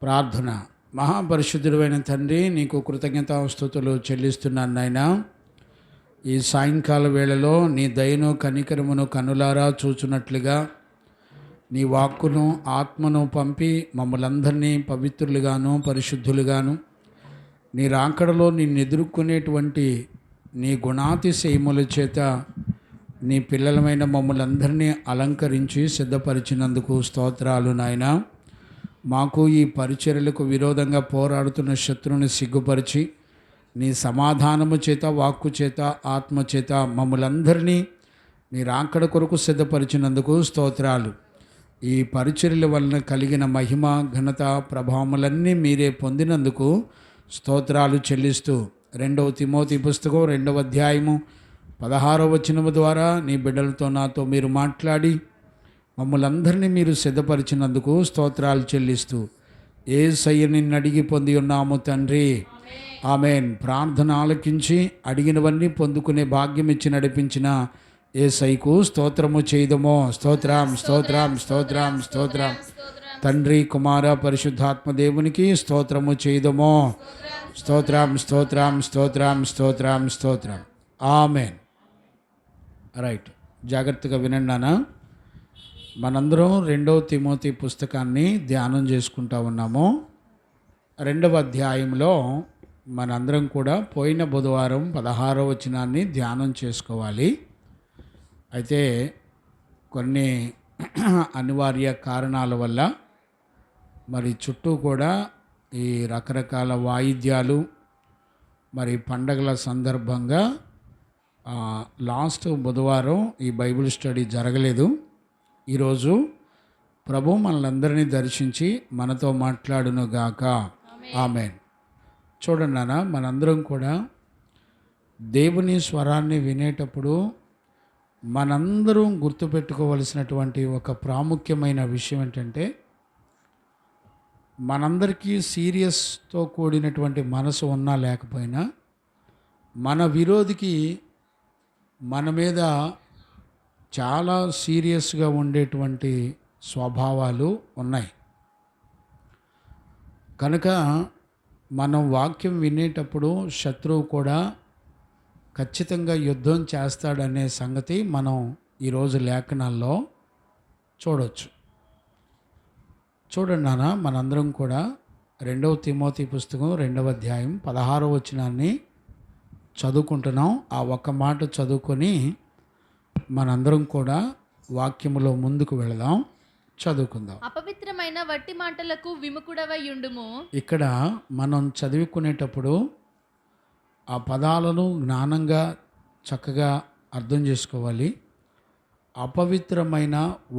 ప్రార్థన. మహాపరిశుద్ధుడైన తండ్రి, నీకు కృతజ్ఞతాస్తుతులు చెల్లిస్తున్నాను నాయనా. ఈ సాయంకాల వేళలో నీ దయను కనికరమును కనులారా చూచున్నట్లుగా నీ వాక్కును ఆత్మను పంపి మమ్మలందరినీ పవిత్రులుగాను పరిశుద్ధులుగాను నీ రాకడలో నిన్ను ఎదుర్కొనేటువంటి నీ గుణాతిశయముల చేత నీ పిల్లలమైన మమ్మలందరినీ అలంకరించి సిద్ధపరిచినందుకు స్తోత్రాలు నాయనా. మాకు ఈ పరిచర్యలకు విరోధంగా పోరాడుతున్న శత్రువుని సిగ్గుపరిచి నీ సమాధానము చేత, వాక్కు చేత, ఆత్మ చేత మమ్మలందరినీ నీ రాకడ కొరకు సిద్ధపరిచినందుకు స్తోత్రాలు. ఈ పరిచర్యల వలన కలిగిన మహిమ, ఘనత, ప్రభావములన్నీ మీరే పొందినందుకు స్తోత్రాలు చెల్లిస్తూ 2 తిమోతి పుస్తకం 2వ అధ్యాయము 16వ వచనము ద్వారా నీ బిడ్డలతో నాతో మీరు మాట్లాడి మమ్మలందరినీ మీరు సిద్ధపరిచినందుకు స్తోత్రాలు చెల్లిస్తూ యేసయ్య నిన్ను అడిగి పొంది ఉన్నాము తండ్రి, ఆమేన్. ప్రార్థన ఆలకించి అడిగినవన్నీ పొందుకునే భాగ్యం ఇచ్చి నడిపించిన యేసయ్యకు స్తోత్రము చేయదమో. స్తోత్రం స్తోత్రం స్తోత్రం స్తోత్రం. తండ్రి, కుమార, పరిశుద్ధాత్మ దేవునికి స్తోత్రము చేయదమో. స్తోత్రం స్తోత్రం స్తోత్రం స్తోత్రం స్తోత్రం. ఆమేన్. రైట్, జాగ్రత్తగా వినండి నాన్న. మనందరం 2వ తిమోతి పుస్తకాన్ని ధ్యానం చేసుకుంటా ఉన్నాము. 2వ అధ్యాయంలో మనందరం కూడా పోయిన బుధవారం 16వ వచనాన్ని ధ్యానం చేసుకోవాలి. అయితే కొన్ని అనివార్య కారణాల వల్ల మరి చుట్టూ కూడా ఈ రకరకాల వాయిద్యాలు, మరి పండగల సందర్భంగా లాస్ట్ బుధవారం ఈ బైబిల్ స్టడీ జరగలేదు. ఈరోజు ప్రభు మనలందరినీ దర్శించి మనతో మాట్లాడునుగాక. ఆమేన్. చూడండి నాన్న, మనందరం కూడా దేవుని స్వరాన్ని వినేటప్పుడు మనందరం గుర్తుపెట్టుకోవలసినటువంటి ఒక ప్రాముఖ్యమైన విషయం ఏంటంటే, మనందరికీ సీరియస్తో కూడినటువంటి మనసు ఉన్నా లేకపోయినా మన విరోధికి మన మీద చాలా సీరియస్గా ఉండేటువంటి స్వభావాలు ఉన్నాయి. కనుక మనం వాక్యం వినేటప్పుడు శత్రువు కూడా ఖచ్చితంగా యుద్ధం చేస్తాడనే సంగతి మనం ఈరోజు లేఖనాల్లో చూడవచ్చు. చూడండి నాన్న, మనందరం కూడా 2వ తిమోతి పుస్తకం 2వ అధ్యాయం 16వ వచనాన్ని చదువుకుంటున్నాం. ఆ ఒక్క మాట చదువుకొని మనందరం కూడా వాక్యములో ముందుకు వెళదాం. చదువుకుందాం. అపవిత్రమైన వట్టి మాటలకు విముఖుడవై ఉండుము. ఇక్కడ మనం చదువుకునేటప్పుడు ఆ పదాలను జ్ఞానంగా చక్కగా అర్థం చేసుకోవాలి. అపవిత్రమైన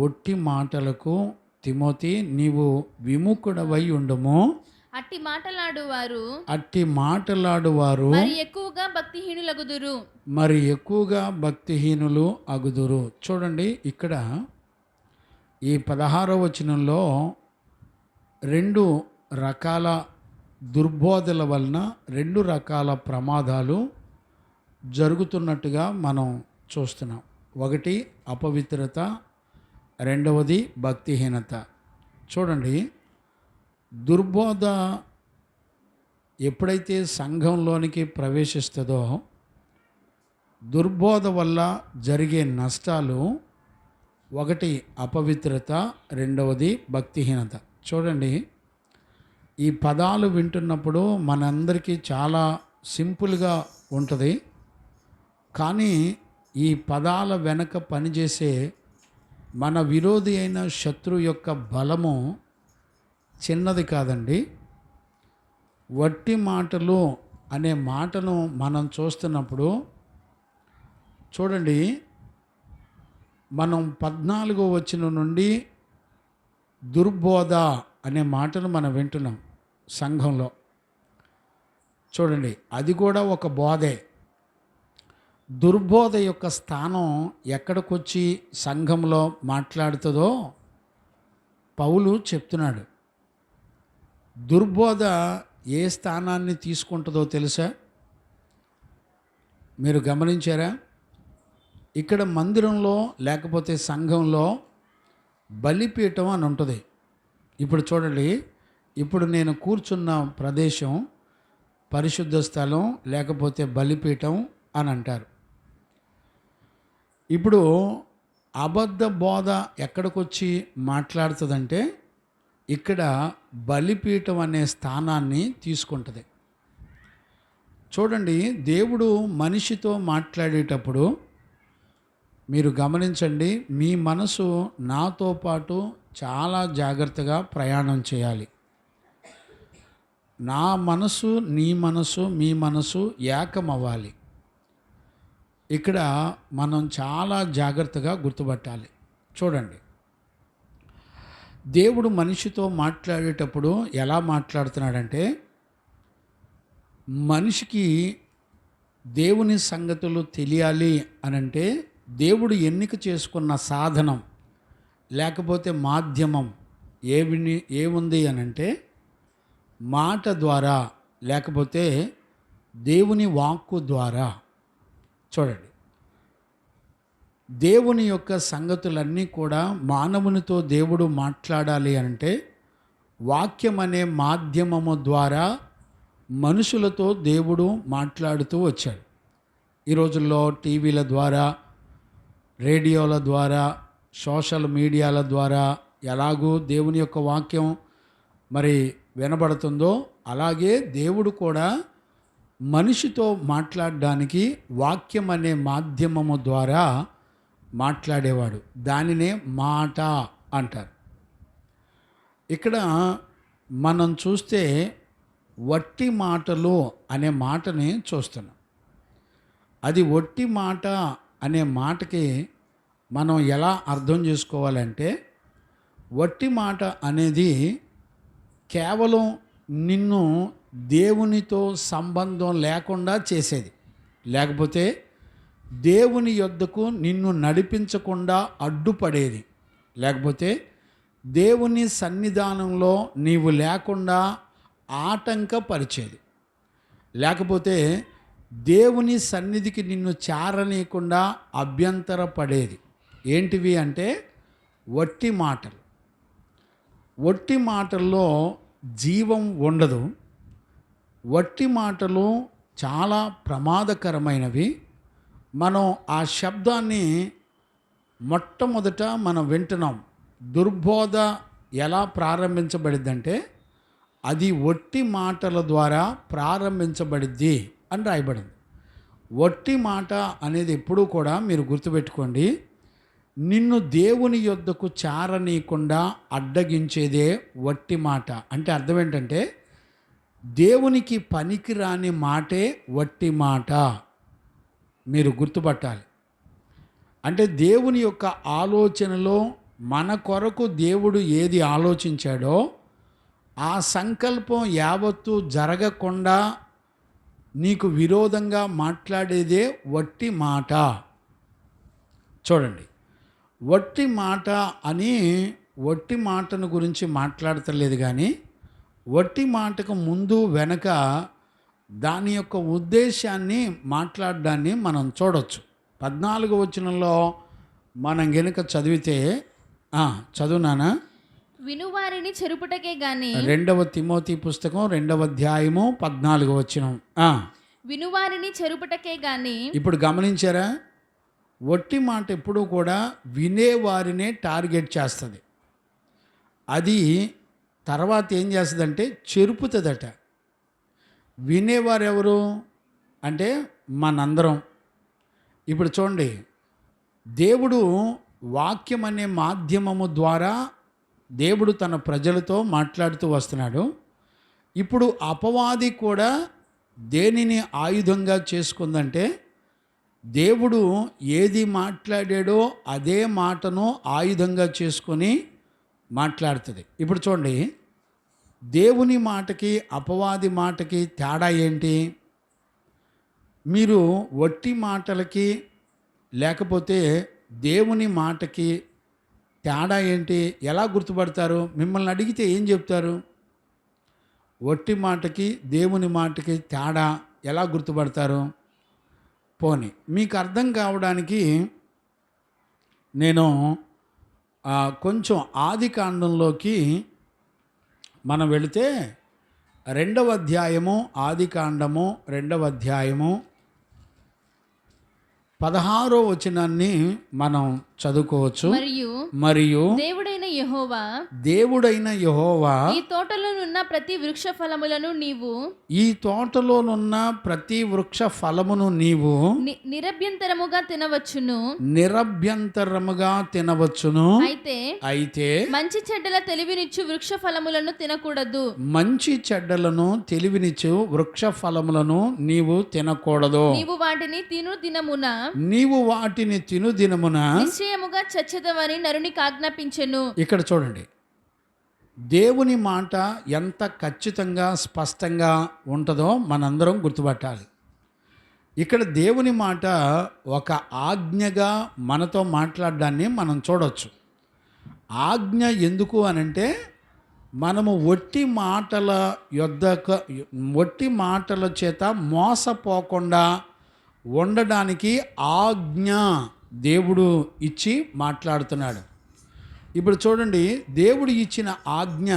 ఒట్టి మాటలకు తిమోతి నీవు విముఖుడవై ఉండుము. అట్టి మాటలాడువారు మరి ఎక్కువగా భక్తిహీనులు అగుదురు. చూడండి, ఇక్కడ ఈ 16వ వచనంలో 2 రకాల దుర్బోధల వలన 2 రకాల ప్రమాదాలు జరుగుతున్నట్టుగా మనం చూస్తున్నాం. ఒకటి అపవిత్రత, రెండవది భక్తిహీనత. చూడండి, దుర్బోధ ఎప్పుడైతే సంఘంలోనికి ప్రవేశిస్తుందో దుర్బోధ వల్ల జరిగే నష్టాలు ఒకటి అపవిత్రత, రెండవది భక్తిహీనత. చూడండి, ఈ పదాలు వింటున్నప్పుడు మనందరికీ చాలా సింపుల్గా ఉంటుంది. కానీ ఈ పదాల వెనక పనిచేసే మన విరోధి అయిన శత్రు యొక్క బలము చిన్నది కాదండి. వట్టి మాటలు అనే మాటను మనం చూస్తున్నప్పుడు చూడండి, మనం 14వ వచనం నుండి దుర్బోధ అనే మాటను మనం వింటున్నాం సంఘంలో. చూడండి, అది కూడా ఒక బోధే. దుర్బోధ యొక్క స్థానం ఎక్కడికొచ్చి సంఘంలో మాట్లాడుతుందో పౌలు చెప్తున్నాడు. దుర్బోధ ఏ స్థానాన్ని తీసుకుంటుందో తెలుసా? మీరు గమనించారా? ఇక్కడ మందిరంలో లేకపోతే సంఘంలో బలిపీఠం అని ఉంటుంది. ఇప్పుడు చూడండి, ఇప్పుడు నేను కూర్చున్న ప్రదేశం పరిశుద్ధ స్థలం లేకపోతే బలిపీఠం అని అంటారు. ఇప్పుడు అబద్ధ బోధ ఎక్కడికొచ్చి మాట్లాడుతుందంటే ఇక్కడ బలిపీఠం అనే స్థానాన్ని తీసుకుంటుంది. చూడండి, దేవుడు మనిషితో మాట్లాడేటప్పుడు మీరు గమనించండి, మీ మనసు నాతో పాటు చాలా జాగ్రత్తగా ప్రయాణం చేయాలి. నా మనసు, నీ మనసు, మీ మనసు ఏకం అవ్వాలి. ఇక్కడ మనం చాలా జాగ్రత్తగా గుర్తుపట్టాలి. చూడండి, దేవుడు మనిషితో మాట్లాడేటప్పుడు ఎలా మాట్లాడుతున్నాడంటే, మనిషికి దేవుని సంగతులు తెలియాలి అనంటే దేవుడు ఎన్నిక చేసుకున్న సాధనం లేకపోతే మాధ్యమం ఏముంది అనంటే మాట ద్వారా లేకపోతే దేవుని వాక్కు ద్వారా. చూడండి, దేవుని యొక్క సంగతులన్నీ కూడా మానవునితో దేవుడు మాట్లాడాలి అంటే వాక్యం అనే మాధ్యమము ద్వారా మనుషులతో దేవుడు మాట్లాడుతూ వచ్చాడు. ఈ రోజుల్లో టీవీల ద్వారా, రేడియోల ద్వారా, సోషల్ మీడియాల ద్వారా ఎలాగూ దేవుని యొక్క వాక్యం మరి వినబడుతుందో అలాగే దేవుడు కూడా మనిషితో మాట్లాడడానికి వాక్యం అనే మాధ్యమము ద్వారా మాట్లాడేవాడు. దానినే మాట అంటారు. ఇక్కడ మనం చూస్తే వట్టి మాటలు అనే మాటని చూస్తున్నాం. అది వట్టి మాట అనే మాటకి మనం ఎలా అర్థం చేసుకోవాలంటే, వట్టి మాట అనేది కేవలం నిన్ను దేవునితో సంబంధం లేకుండా చేసేది, లేకపోతే దేవుని యొద్దకు నిన్ను నడిపించకుండా అడ్డుపడేది, లేకపోతే దేవుని సన్నిధానంలో నీవు లేకుండా ఆటంకపరిచేది, లేకపోతే దేవుని సన్నిధికి నిన్ను చేరనీయకుండా అభ్యంతరపడేది. ఏంటివి అంటే వట్టి మాటలు. వట్టి మాటల్లో జీవం ఉండదు. వట్టి మాటలు చాలా ప్రమాదకరమైనవి. మనం ఆ శబ్దాన్ని మొట్టమొదట మనం వింటున్నాం. దుర్బోధ ఎలా ప్రారంభించబడిద్దంటే అది వట్టి మాటల ద్వారా ప్రారంభించబడిద్ది అని రాయబడింది. వట్టి మాట అనేది ఎప్పుడూ కూడా మీరు గుర్తుపెట్టుకోండి, నిన్ను దేవుని యొద్దకు చేరనీయకుండా అడ్డగించేదే వట్టి మాట. అంటే అర్థం ఏంటంటే దేవునికి పనికిరాని మాటే వట్టి మాట. మీరు గుర్తుపట్టాలి. అంటే దేవుని యొక్క ఆలోచనలో మన కొరకు దేవుడు ఏది ఆలోచించాడో ఆ సంకల్పం యావత్తు జరగకుండా నీకు విరోధంగా మాట్లాడేదే వట్టి మాట. చూడండి, వట్టి మాట అని వట్టి మాటను గురించి మాట్లాడతలేదు, కానీ వట్టి మాటకు ముందు వెనక దాని యొక్క ఉద్దేశాన్ని మాట్లాడడాన్ని మనం చూడవచ్చు. 14వ వచనంలో మనం గనుక చదివితే, చదువునానా? వినువారిని చెరుపుటకే గాని. 2వ తిమోతి పుస్తకం 2వ అధ్యాయము 14వ వచనం. వినువారిని చెరుపుటకే గాని. ఇప్పుడు గమనించారా? వట్టి మాట ఎప్పుడూ కూడా వినేవారినే టార్గెట్ చేస్తుంది. అది తర్వాత ఏం చేస్తుందంటే చెరుపుతుందట. వినేవారు ఎవరు అంటే మనందరం. ఇప్పుడు చూడండి, దేవుడు వాక్యం అనే మాధ్యమము ద్వారా దేవుడు తన ప్రజలతో మాట్లాడుతూ వస్తున్నాడు. ఇప్పుడు అపవాది కూడా దేనిని ఆయుధంగా చేసుకుందంటే దేవుడు ఏది మాట్లాడాడో అదే మాటను ఆయుధంగా చేసుకొని మాట్లాడుతుంది. ఇప్పుడు చూడండి, దేవుని మాటకి అపవాది మాటకి తేడా ఏంటి? మీరు వట్టి మాటలకి లేకపోతే దేవుని మాటకి తేడా ఏంటి ఎలా గుర్తుపడతారు? మిమ్మల్ని అడిగితే ఏం చెప్తారు? వట్టి మాటకి దేవుని మాటకి తేడా ఎలా గుర్తుపడతారు? పోనీ మీకు అర్థం కావడానికి నేను కొంచెం ఆది కాండంలోకి మనం వెళితే 2వ అధ్యాయము ఆదికాండము 2వ అధ్యాయము 16వ వచనాన్ని మనం చదువుకోవచ్చు. మరియు దేవుడైన యెహోవా ఈ తోటలోనున్న ప్రతి వృక్ష ఫలములను నీవు నిరభ్యంతరముగా తినవచ్చును. అయితే మంచి చెడ్డల తెలివినిచ్చు వృక్ష ఫలములను తినకూడదు. మంచి చెడ్డలను తెలివినిచ్చు వృక్ష ఫలములను నీవు తినకూడదు. నీవు వాటిని తిను దినమున నిశ్చయముగా చచ్చెదవని నరునికి ఆజ్ఞాపించెను. ఇక్కడ చూడండి, దేవుని మాట ఎంత ఖచ్చితంగా స్పష్టంగా ఉంటుందో మనందరం గుర్తుపట్టాలి. ఇక్కడ దేవుని మాట ఒక ఆజ్ఞగా మనతో మాట్లాడడాన్ని మనం చూడవచ్చు. ఆజ్ఞ ఎందుకు అనంటే మనము ఒట్టి మాటల చేత మోసపోకుండా ఉండడానికి ఆజ్ఞ దేవుడు ఇచ్చి మాట్లాడుతున్నాడు. ఇప్పుడు చూడండి, దేవుడు ఇచ్చిన ఆజ్ఞ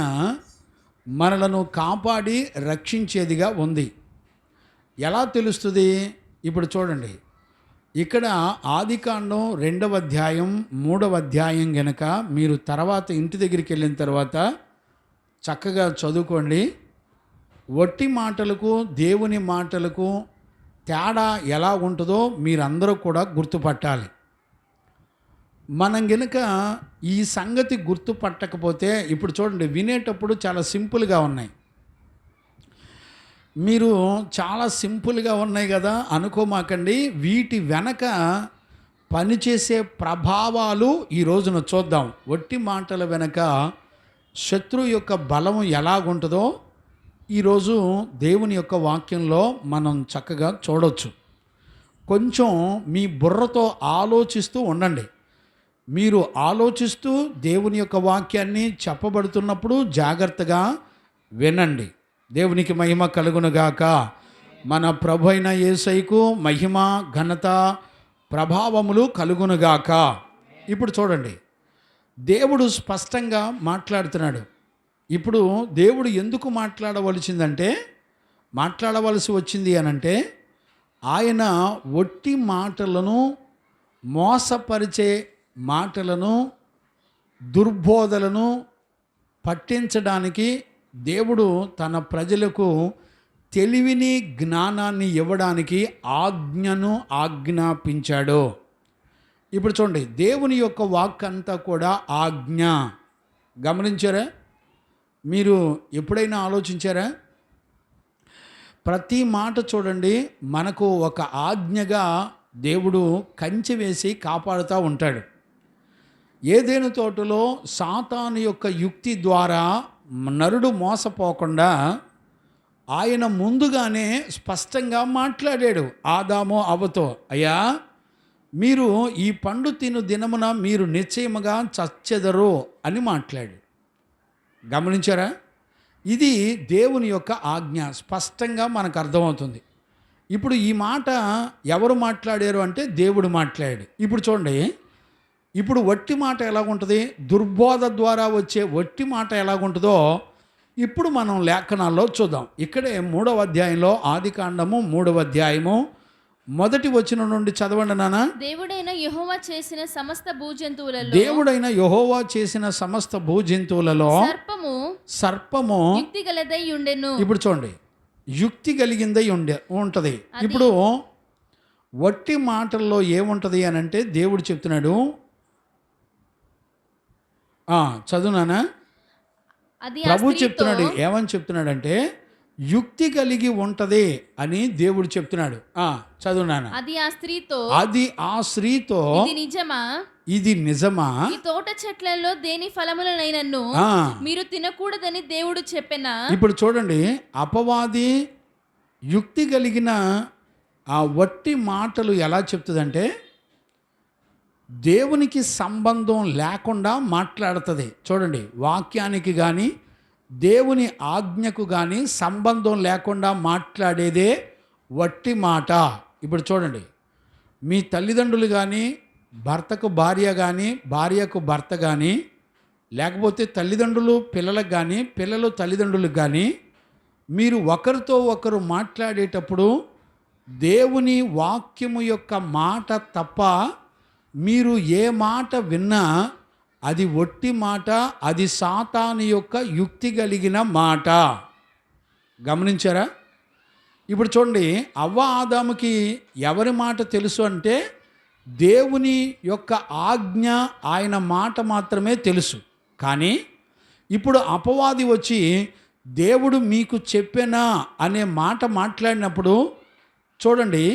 మనలను కాపాడి రక్షించేదిగా ఉంది. ఎలా తెలుస్తుంది? ఇప్పుడు చూడండి, ఇక్కడ ఆదికాండం 2వ అధ్యాయం 3వ అధ్యాయం గనక మీరు తర్వాత ఇంటి దగ్గరికి వెళ్ళిన తర్వాత చక్కగా చదువుకోండి. ఒట్టి మాటలకు దేవుని మాటలకు తేడా ఎలా ఉంటుందో మీరందరూ కూడా గుర్తుపట్టాలి. మనం గనుక ఈ సంగతి గుర్తుపట్టకపోతే, ఇప్పుడు చూడండి, వినేటప్పుడు చాలా సింపుల్గా ఉన్నాయి. మీరు చాలా సింపుల్గా ఉన్నాయి కదా అనుకోమాకండి. వీటి వెనక పనిచేసే ప్రభావాలు ఈ రోజున చూద్దాం. ఒట్టి మాటల వెనక శత్రువు యొక్క బలం ఎలాగుంటుందో ఈరోజు దేవుని యొక్క వాక్యంలో మనం చక్కగా చూడవచ్చు. కొంచెం మీ బుర్రతో ఆలోచిస్తూ ఉండండి. మీరు ఆలోచిస్తూ దేవుని యొక్క వాక్యాన్ని చెప్పబడుతున్నప్పుడు జాగ్రత్తగా వినండి. దేవునికి మహిమ కలుగునుగాక. మన ప్రభు అయిన యేసయ్యకు మహిమ, ఘనత, ప్రభావములు కలుగునుగాక. ఇప్పుడు చూడండి, దేవుడు స్పష్టంగా మాట్లాడుతున్నాడు. ఇప్పుడు దేవుడు ఎందుకు మాట్లాడవలసి వచ్చింది అనంటే, ఆయన ఒట్టి మాటలను, మోసపరిచే మాటలను, దుర్బోధలను పట్టించడానికి దేవుడు తన ప్రజలకు తెలివిని, జ్ఞానాన్ని ఇవ్వడానికి ఆజ్ఞాపించాడు. ఇప్పుడు చూడండి, దేవుని యొక్క వాక్ అంతా కూడా ఆజ్ఞ. గమనించారా? మీరు ఎప్పుడైనా ఆలోచించారా? ప్రతి మాట చూడండి, మనకు ఒక ఆజ్ఞగా దేవుడు కంచె వేసి కాపాడుతూ ఉంటాడు. ఏదైనా తోటలో సాతాను యొక్క యుక్తి ద్వారా నరుడు మోసపోకుండా ఆయన ముందుగానే స్పష్టంగా మాట్లాడాడు ఆదాము అవ్వతో. అయ్యా, మీరు ఈ పండు తిను దినమున మీరు నిశ్చయముగా చచ్చెదరు అని మాట్లాడు. గమనించారా? ఇది దేవుని యొక్క ఆజ్ఞ, స్పష్టంగా మనకు అర్థమవుతుంది. ఇప్పుడు ఈ మాట ఎవరు మాట్లాడారు అంటే దేవుడు మాట్లాడాడు. ఇప్పుడు చూడండి, ఇప్పుడు వట్టి మాట ఎలాగుంటుంది, దుర్బోధ ద్వారా వచ్చే వట్టి మాట ఎలాగుంటుందో ఇప్పుడు మనం లేఖనాల్లో చూద్దాం. ఇక్కడే 3వ అధ్యాయంలో, ఆదికాండము 3వ అధ్యాయము 1వ వచనం నుండి చదవండి నాన్న. దేవుడైన యెహోవా చేసిన సమస్త భూజంతువులలో సర్పము యుక్తి గలదై ఉండెను. ఇప్పుడు చూడండి, యుక్తి కలిగిందై ఉంటది. ఇప్పుడు వట్టి మాటల్లో ఏముంటది అని అంటే దేవుడు చెప్తున్నాడు. చదువునానా? ప్రభు చెప్తున్నాడు. ఏమని చెప్తున్నాడంటే యుక్తి కలిగి ఉంటది అని దేవుడు చెప్తున్నాడు. చదువునానా? అది ఆ స్త్రీతో ఇది నిజమా? ఈ తోట చెట్లలో దేని ఫలములనైనను మీరు తినకూడదని దేవుడు చెప్పెనా? ఇప్పుడు చూడండి, అపవాది యుక్తి కలిగిన ఆ వట్టి మాటలు ఎలా చెప్తుందంటే దేవునికి సంబంధం లేకుండా మాట్లాడుతుంది. చూడండి, వాక్యానికి కానీ దేవుని ఆజ్ఞకు కానీ సంబంధం లేకుండా మాట్లాడేదే వట్టి మాట. ఇప్పుడు చూడండి, మీ తల్లిదండ్రులు కానీ, భర్తకు భార్య కానీ, భార్యకు భర్త కానీ లేకపోతే తల్లిదండ్రులు పిల్లలకు కానీ పిల్లలు తల్లిదండ్రులకు కానీ మీరు ఒకరితో ఒకరు మాట్లాడేటప్పుడు దేవుని వాక్యము యొక్క మాట తప్ప మీరు ఏ మాట విన్నా అది ఒట్టి మాట, అది సాతాను యొక్క యుక్తి కలిగిన మాట. గమనించారా? ఇప్పుడు చూడండి, అవ్వ ఆదాముకి ఎవరి మాట తెలుసు అంటే దేవుని యొక్క ఆజ్ఞ, ఆయన మాట మాత్రమే తెలుసు. కానీ ఇప్పుడు అపవాది వచ్చి దేవుడు మీకు చెప్పెనా అనే మాట మాట్లాడినప్పుడు చూడండి,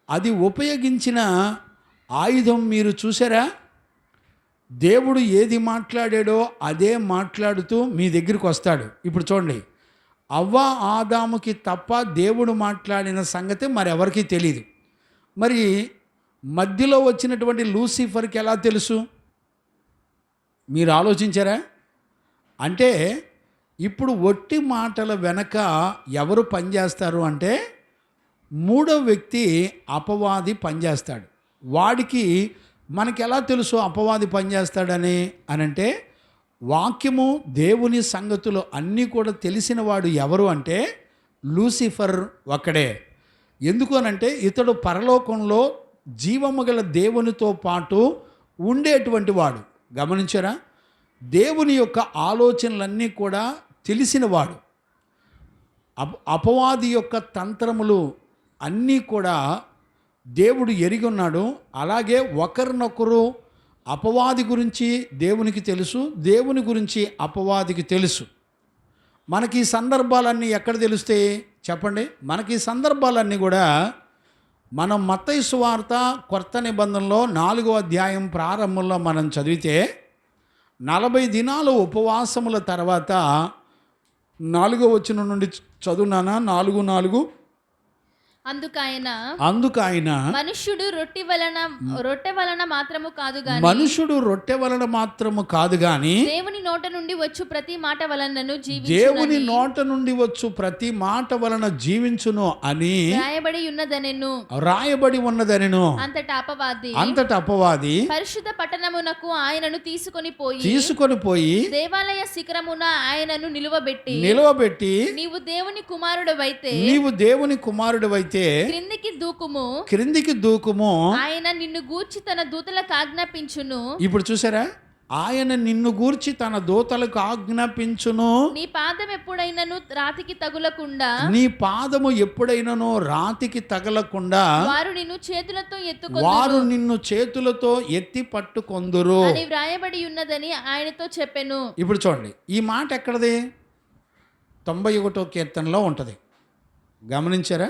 అది ఉపయోగించిన ఆయుధం మీరు చూసారా? దేవుడు ఏది మాట్లాడాడో అదే మాట్లాడుతూ మీ దగ్గరికి వస్తాడు. ఇప్పుడు చూడండి, అవ్వ ఆదాముకి తప్ప దేవుడు మాట్లాడిన సంగతి మరెవరికీ తెలియదు. మరి మధ్యలో వచ్చినటువంటి లూసిఫర్కి ఎలా తెలుసు? మీరు ఆలోచించారా? అంటే ఇప్పుడు ఒట్టి మాటల వెనక ఎవరు పనిచేస్తారు అంటే మూడో వ్యక్తి అపవాది పనిచేస్తాడు. వాడికి మనకి ఎలా తెలుసు అపవాది పనిచేస్తాడని అంటే వాక్యము దేవుని సంగతులు అన్నీ కూడా తెలిసిన వాడు ఎవరు అంటే లూసిఫర్ ఒక్కడే. ఎందుకు అనంటే ఇతడు పరలోకంలో జీవము గల దేవునితో పాటు ఉండేటువంటి వాడు. గమనించారా? దేవుని యొక్క ఆలోచనలన్నీ కూడా తెలిసినవాడు. అపవాది యొక్క తంత్రములు అన్నీ కూడా దేవుడు ఎరిగి ఉన్నాడు. అలాగే ఒకరినొకరు అపవాది గురించి దేవునికి తెలుసు, దేవుని గురించి అపవాదికి తెలుసు. మనకి ఈ సందర్భాలన్నీ ఎక్కడ తెలుస్తాయి చెప్పండి? మనకి ఈ సందర్భాలన్నీ కూడా మనం మత్తయి సువార్త కొత్త నిబంధనలో 4వ అధ్యాయం ప్రారంభంలో మనం చదివితే 40 దినాలు ఉపవాసముల తర్వాత 4వ వచనం నుండి చదువునానా? 4:4 అందుకాయన మనుష్యుడు రొట్టె వలన మాత్రము కాదు గాని మనుషుడు రొట్టె వలన మాత్రము కాదు గాని దేవుని నోట నుండి వచ్చు ప్రతి మాట వలనను దేవుని నోట నుండి వచ్చు ప్రతి మాట వలన జీవించును అని రాయబడి ఉన్నదనెను. అంతట అపవాది పరిశుద్ధ పట్టణమునకు ఆయనను తీసుకొని పోయి దేవాలయ శిఖరమున ఆయనను నిలువబెట్టి నీవు దేవుని కుమారుడవైతే క్రిందికి దూకుము ఆయన నిన్ను గూర్చి తన దూతలకు ఆజ్ఞాపించును. ఇప్పుడు చూసారా? ఆయన నిన్ను గూర్చి తన దూతలకు ఆజ్ఞాపించును. నీ పాదము ఎప్పుడైనను రాతికి తగలకుండా వారు నిన్ను చేతులతో ఎత్తి పట్టుకొందురు అని వ్రాయబడి ఉన్నదని ఆయనతో చెప్పెను. ఇప్పుడు చూడండి, ఈ మాట ఎక్కడది? 91వ కీర్తనలో ఉంటుంది. గమనించారా?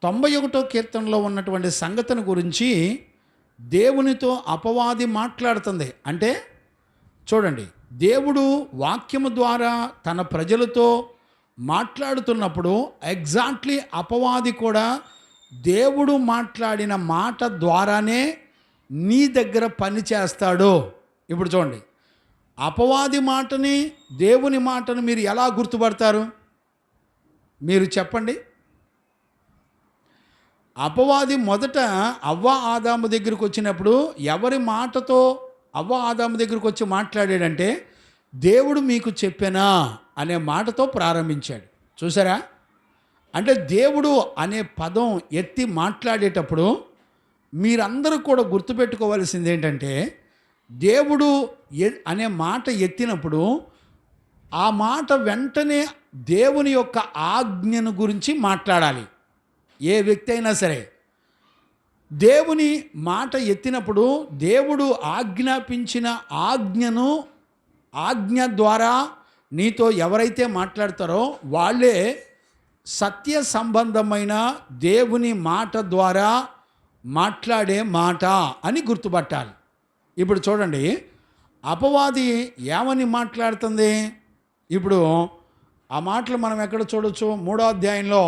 91వ కీర్తనలో ఉన్నటువంటి సంగతిని గురించి దేవునితో అపవాది మాట్లాడుతుంది. అంటే చూడండి, దేవుడు వాక్యము ద్వారా తన ప్రజలతో మాట్లాడుతున్నప్పుడు ఎగ్జాక్ట్లీ అపవాది కూడా దేవుడు మాట్లాడిన మాట ద్వారానే నీ దగ్గర పని చేస్తాడు. ఇప్పుడు చూడండి, అపవాది మాటని దేవుని మాటను మీరు ఎలా గుర్తుపడతారు? మీరు చెప్పండి. అపవాది మొదట అవ్వ ఆదాము దగ్గరికి వచ్చినప్పుడు ఎవరి మాటతో అవ్వ ఆదాము దగ్గరికి వచ్చి మాట్లాడాడంటే దేవుడు మీకు చెప్పెనా అనే మాటతో ప్రారంభించాడు. చూసారా? అంటే దేవుడు అనే పదం ఎత్తి మాట్లాడేటప్పుడు మీరందరూ కూడా గుర్తుపెట్టుకోవాల్సింది ఏంటంటే దేవుడు అనే మాట ఎత్తినప్పుడు ఆ మాట వెంటనే దేవుని యొక్క ఆజ్ఞను గురించి మాట్లాడాలి. ఏ వ్యక్తి అయినా సరే దేవుని మాట ఎత్తినప్పుడు దేవుడు ఆజ్ఞాపించిన ఆజ్ఞ ద్వారా నీతో ఎవరైతే మాట్లాడతారో వాళ్ళే సత్య సంబంధమైన దేవుని మాట ద్వారా మాట్లాడే మాట అని గుర్తుపట్టాలి. ఇప్పుడు చూడండి, అపవాది ఏమని మాట్లాడుతుంది? ఇప్పుడు ఆ మాటలు మనం ఎక్కడ చూడొచ్చు? 3వ అధ్యాయంలో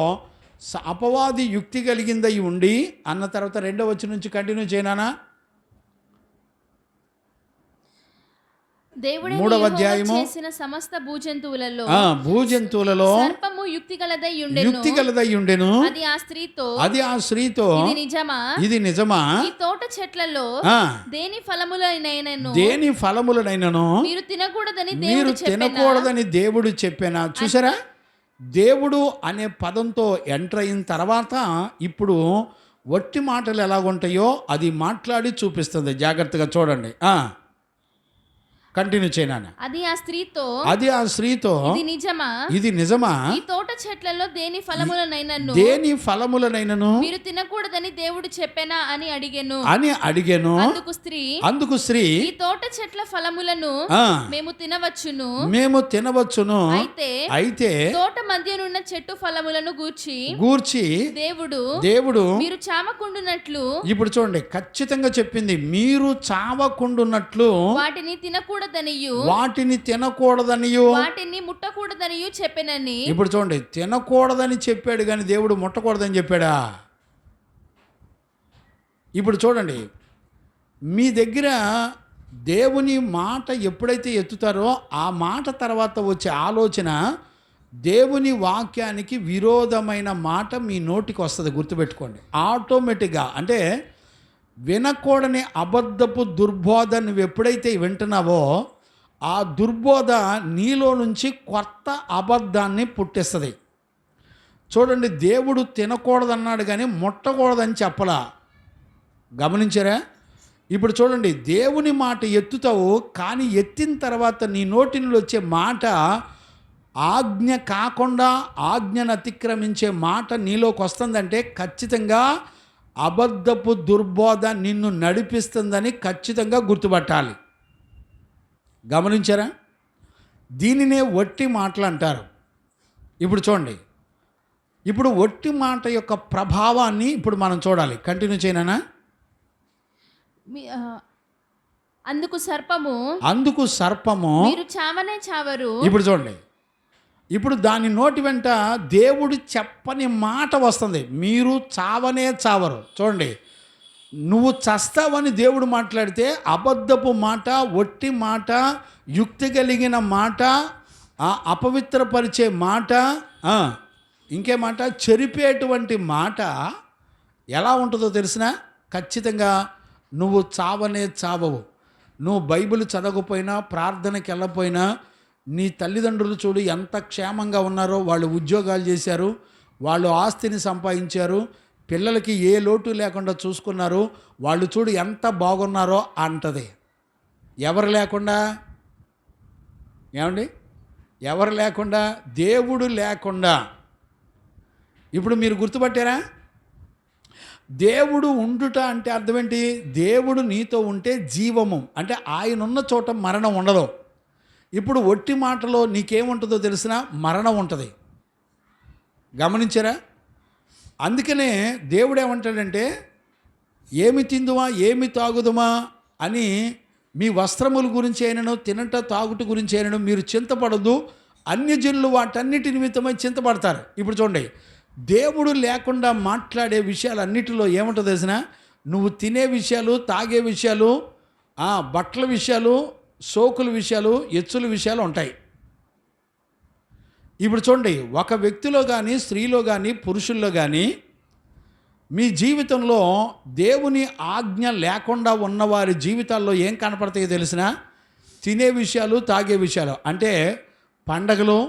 అపవాది యుక్తి కలిగిందై ఉండి అన్న తర్వాత 2వ వచనం నుంచి కంటిన్యూ చేయనా? 3వ అధ్యాయము సమస్త భూజంతువులలో యుక్తి గలదై ఉండెను. అది ఆ స్త్రీతో ఇది నిజమా ఈ తోట చెట్లలో దేని ఫలములనైనను మీరు తినకూడదని దేవుడు చెప్పానా? చూసారా, దేవుడు అనే పదంతో ఎంటర్ అయిన తర్వాత ఇప్పుడు వట్టి మాటలు ఎలాగుంటాయో అది మాట్లాడి చూపిస్తుంది. జాగ్రత్తగా చూడండి. కంటిన్యూ చేయనా? అది ఆ స్త్రీతో ఇది నిజమా ఈ తోట చెట్లలో దేని ఫలములనైనను మీరు తినకూడదని దేవుడు చెప్పానా అని అడిగెను. అందుకు స్త్రీ ఈ తోట చెట్ల ఫలములను మేము తినవచ్చును. అయితే తోట మధ్యనున్న చెట్టు ఫలములను గూర్చి దేవుడు మీరు చావకుండునట్లు, ఇప్పుడు చూడండి ఖచ్చితంగా చెప్పింది, మీరు చావకుండునట్లు వాటిని తినకూడదనియు వాటిని ముట్టకూడదనియు చెప్పెనని. ఇప్పుడు చూడండి, తినకూడదని చెప్పాడు కానీ దేవుడు ముట్టకూడదని చెప్పాడా? ఇప్పుడు చూడండి, మీ దగ్గర దేవుని మాట ఎప్పుడైతే ఎత్తుతారో ఆ మాట తర్వాత వచ్చే ఆలోచన దేవుని వాక్యానికి విరోధమైన మాట మీ నోటికి వస్తుంది. గుర్తుపెట్టుకోండి, ఆటోమేటిక్గా. అంటే వినకూడని అబద్ధపు దుర్బోధ నువ్వు ఎప్పుడైతే వింటున్నావో ఆ దుర్బోధ నీలో నుంచి కొత్త అబద్ధాన్ని పుట్టిస్తుంది. చూడండి, దేవుడు తినకూడదన్నాడు కానీ ముట్టకూడదని చెప్పలా. గమనించారా? ఇప్పుడు చూడండి, దేవుని మాట ఎత్తుతావు కానీ ఎత్తిన తర్వాత నీ నోటి నుండి వచ్చే మాట ఆజ్ఞ కాకుండా ఆజ్ఞను అతిక్రమించే మాట నీలోకి వస్తుందంటే ఖచ్చితంగా అబద్ధపు దుర్బోధ నిన్ను నడిపిస్తుందని ఖచ్చితంగా గుర్తుపట్టాలి. గమనించారా? దీనినే వట్టి మాటలు అంటారు. ఇప్పుడు చూడండి, ఇప్పుడు వట్టి మాట యొక్క ప్రభావాన్ని ఇప్పుడు మనం చూడాలి. కంటిన్యూ చేయనా? అందుకు సర్పము మీరు చావనే చావరు. ఇప్పుడు చూడండి, ఇప్పుడు దాని నోటి వెంట దేవుడు చెప్పని మాట వస్తుంది, మీరు చావనే చావరు. చూడండి, నువ్వు చస్తావని దేవుడు మాట్లాడితే అబద్ధపు మాట, ఒట్టి మాట, యుక్తి కలిగిన మాట, అపవిత్రపరిచే మాట, ఇంకే మాట, చెరిపేటువంటి మాట ఎలా ఉంటుందో తెలిసినా ఖచ్చితంగా నువ్వు చావనే చావవు. నువ్వు బైబిల్ చదవకపోయినా, ప్రార్థనకి వెళ్ళకపోయినా, నీ తల్లిదండ్రులు చూడు ఎంత క్షేమంగా ఉన్నారో, వాళ్ళు ఉద్యోగాలు చేశారు, వాళ్ళు ఆస్తిని సంపాదించారు, పిల్లలకి ఏ లోటు లేకుండా చూసుకున్నారు, వాళ్ళు చూడు ఎంత బాగున్నారో అంటది. ఎవరు లేకుండా, ఏమండి, ఎవరు లేకుండా, దేవుడు లేకుండా. ఇప్పుడు మీరు గుర్తుపట్టారా? దేవుడు ఉండుట అంటే అర్థం ఏంటి? దేవుడు నీతో ఉంటే జీవము, అంటే ఆయన ఉన్న చోట మరణం ఉండదు. ఇప్పుడు ఒట్టి మాటలో నీకేముంటుందో తెలిసినా మరణం ఉంటుంది. గమనించారా? అందుకనే దేవుడు ఏమంటాడంటే, ఏమి తిందుమా ఏమి తాగుదుమా అని మీ వస్త్రముల గురించి అయినను తినట తాగుట గురించి అయినను మీరు చింతపడద్దు, అన్యజనులు వాటన్నిటి నిమిత్తమై చింతపడతారు. ఇప్పుడు చూడండి, దేవుడు లేకుండా మాట్లాడే విషయాలు అన్నిటిలో ఏముంటుందో తెలిసినా, నువ్వు తినే విషయాలు, తాగే విషయాలు, బట్టల విషయాలు, సోకుల విషయాలు, ఎచ్చుల విషయాలు ఉంటాయి. ఇప్పుడు చూడండి, ఒక వ్యక్తిలో కానీ, స్త్రీలో కానీ, పురుషుల్లో కానీ మీ జీవితంలో దేవుని ఆజ్ఞ లేకుండా ఉన్నవారి జీవితాల్లో ఏం కనపడతాయో తెలిసినా, తినే విషయాలు, తాగే విషయాలు. అంటే పండగలు,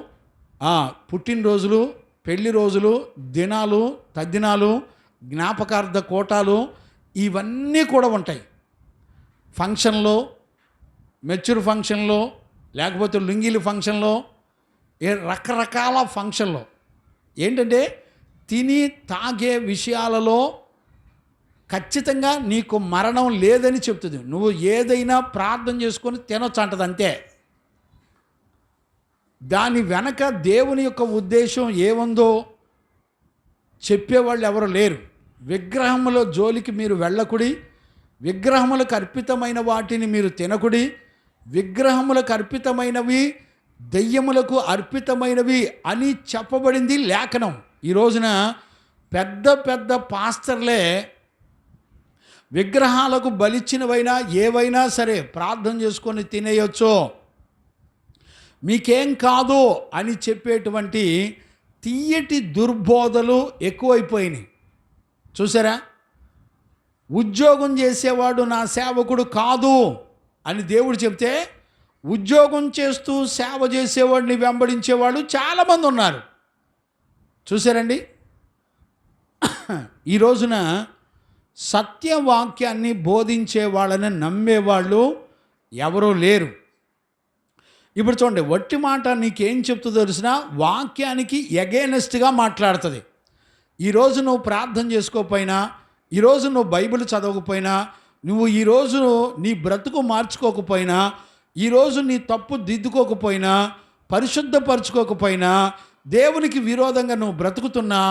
పుట్టినరోజులు, పెళ్లి రోజులు, దినాలు, తద్దినాలు, జ్ఞాపకార్థ కోటాలు, ఇవన్నీ కూడా ఉంటాయి. ఫంక్షన్లో, మెచ్యూర్ ఫంక్షన్లో, లేకపోతే లుంగీల ఫంక్షన్లో, రకరకాల ఫంక్షన్లో ఏంటంటే తిని తాగే విషయాలలో ఖచ్చితంగా నీకు మరణం లేదని చెప్తుంది. నువ్వు ఏదైనా ప్రార్థన చేసుకొని తినొచ్చు అంటది, అంతే. దాని వెనక దేవుని యొక్క ఉద్దేశం ఏముందో చెప్పేవాళ్ళు ఎవరు లేరు. విగ్రహముల జోలికి మీరు వెళ్ళకుడి, విగ్రహములకు అర్పితమైన వాటిని మీరు తినకుడి, విగ్రహములకు అర్పితమైనవి దెయ్యములకు అర్పితమైనవి అని చెప్పబడింది లేఖనం. ఈ రోజున పెద్ద పెద్ద పాస్టర్లే విగ్రహాలకు బలిచ్చినవైనా ఏవైనా సరే ప్రార్థన చేసుకొని తినేయొచ్చు, మీకేం కాదు అని చెప్పేటువంటి తీయటి దుర్బోధలు ఎక్కువైపోయినాయి. చూసారా? ఉద్యోగం చేసేవాడు నా సేవకుడు కాదు అని దేవుడు చెప్తే, ఉద్యోగం చేస్తూ సేవ చేసేవాడిని వెంబడించేవాళ్ళు చాలామంది ఉన్నారు. చూసారండి? ఈ రోజున సత్యవాక్యాన్ని బోధించే వాళ్ళని నమ్మేవాళ్ళు ఎవరూ లేరు. ఇప్పుడు చూడండి, వట్టి మాట నీకేం చెప్తుందో తెలిసిన వాక్యానికి ఎగైనెస్ట్గా మాట్లాడుతుంది. ఈరోజు నువ్వు ప్రార్థన చేసుకోకపోయినా, ఈరోజు నువ్వు బైబిల్ చదవకపోయినా, నువ్వు ఈరోజు నీ బ్రతుకు మార్చుకోకపోయినా, ఈరోజు నీ తప్పు దిద్దుకోకపోయినా, పరిశుద్ధపరచుకోకపోయినా, దేవునికి విరోధంగా నువ్వు బ్రతుకుతున్నా,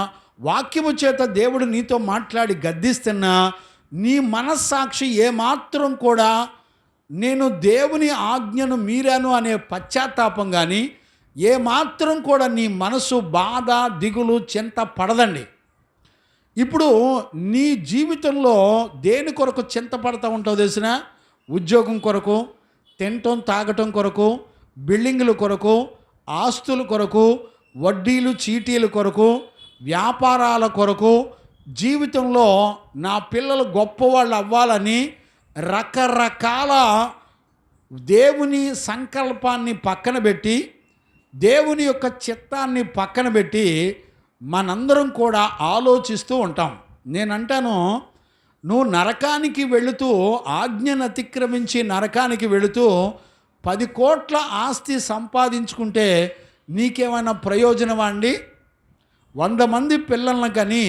వాక్యము చేత దేవుడు నీతో మాట్లాడి గద్దిస్తున్నా, నీ మనస్సాక్షి ఏమాత్రం కూడా నేను దేవుని ఆజ్ఞను మీరాను అనే పశ్చాత్తాపం కానీ, ఏమాత్రం కూడా నీ మనసు బాధ, దిగులు, చింత పడదండి. ఇప్పుడు నీ జీవితంలో దేని కొరకు చింతపడతా ఉంటావు తెలిసిన? ఉద్యోగం కొరకు, తినటం తాగటం కొరకు, బిల్డింగుల కొరకు, ఆస్తుల కొరకు, వడ్డీలు చీటీల కొరకు, వ్యాపారాల కొరకు, జీవితంలో నా పిల్లలు గొప్పవాళ్ళు అవ్వాలని రకరకాల దేవుని సంకల్పాన్ని పక్కన పెట్టి, దేవుని యొక్క చిత్తాన్ని పక్కన పెట్టి మనందరం కూడా ఆలోచిస్తూ ఉంటాం. నేనంటాను, నువ్వు నరకానికి వెళుతూ, ఆజ్ఞను అతిక్రమించి నరకానికి వెళుతూ 10 కోట్ల ఆస్తి సంపాదించుకుంటే నీకేమైనా ప్రయోజనమా అండి? 100 మంది పిల్లలను కానీ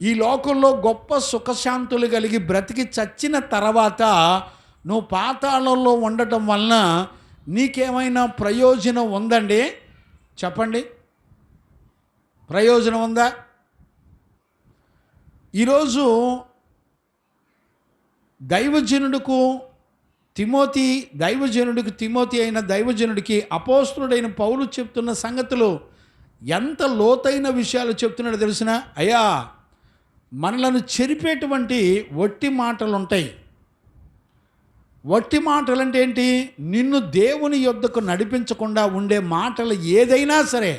ఈ లోకంలో గొప్ప సుఖశాంతులు కలిగి బ్రతికి చచ్చిన తర్వాత నువ్వు పాతాళంలో ఉండటం వలన నీకేమైనా ప్రయోజనం ఉందండి? చెప్పండి, ప్రయోజనం ఉందా? ఈరోజు తిమోతి అయిన దైవజనుడికి అపోస్తులుడైన పౌలు చెప్తున్న సంగతులు ఎంత లోతైన విషయాలు చెప్తున్నాడో తెలిసిన? అయ్యా, మనలను చెరిపేటువంటి వట్టి మాటలు ఉంటాయి. వట్టి మాటలు అంటే ఏంటి? నిన్ను దేవుని యొద్దకు నడిపించకుండా ఉండే మాటలు ఏదైనా సరే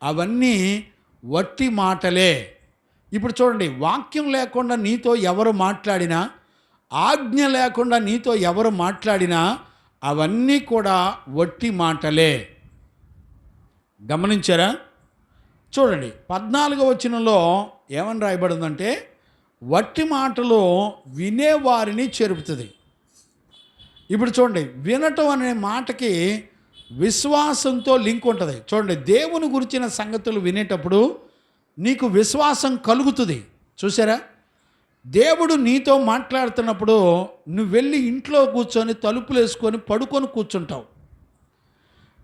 అవన్నీ వట్టి మాటలే. ఇప్పుడు చూడండి, వాక్యం లేకుండా నీతో ఎవరు మాట్లాడినా, ఆజ్ఞ లేకుండా నీతో ఎవరు మాట్లాడినా అవన్నీ కూడా వట్టి మాటలే. గమనించారా? చూడండి, 14వ వచనంలో ఏమని రాయబడిందంటే, వట్టి మాటలు వినేవారిని చెరుపుతుంది. ఇప్పుడు చూడండి, వినటం అనే మాటకి విశ్వాసంతో లింక్ ఉంటుంది. చూడండి, దేవుని గురించిన సంగతులు వినేటప్పుడు నీకు విశ్వాసం కలుగుతుంది. చూసారా? దేవుడు నీతో మాట్లాడుతున్నప్పుడు నువ్వు వెళ్ళి ఇంట్లో కూర్చొని తలుపులు వేసుకొని పడుకొని కూర్చుంటావు.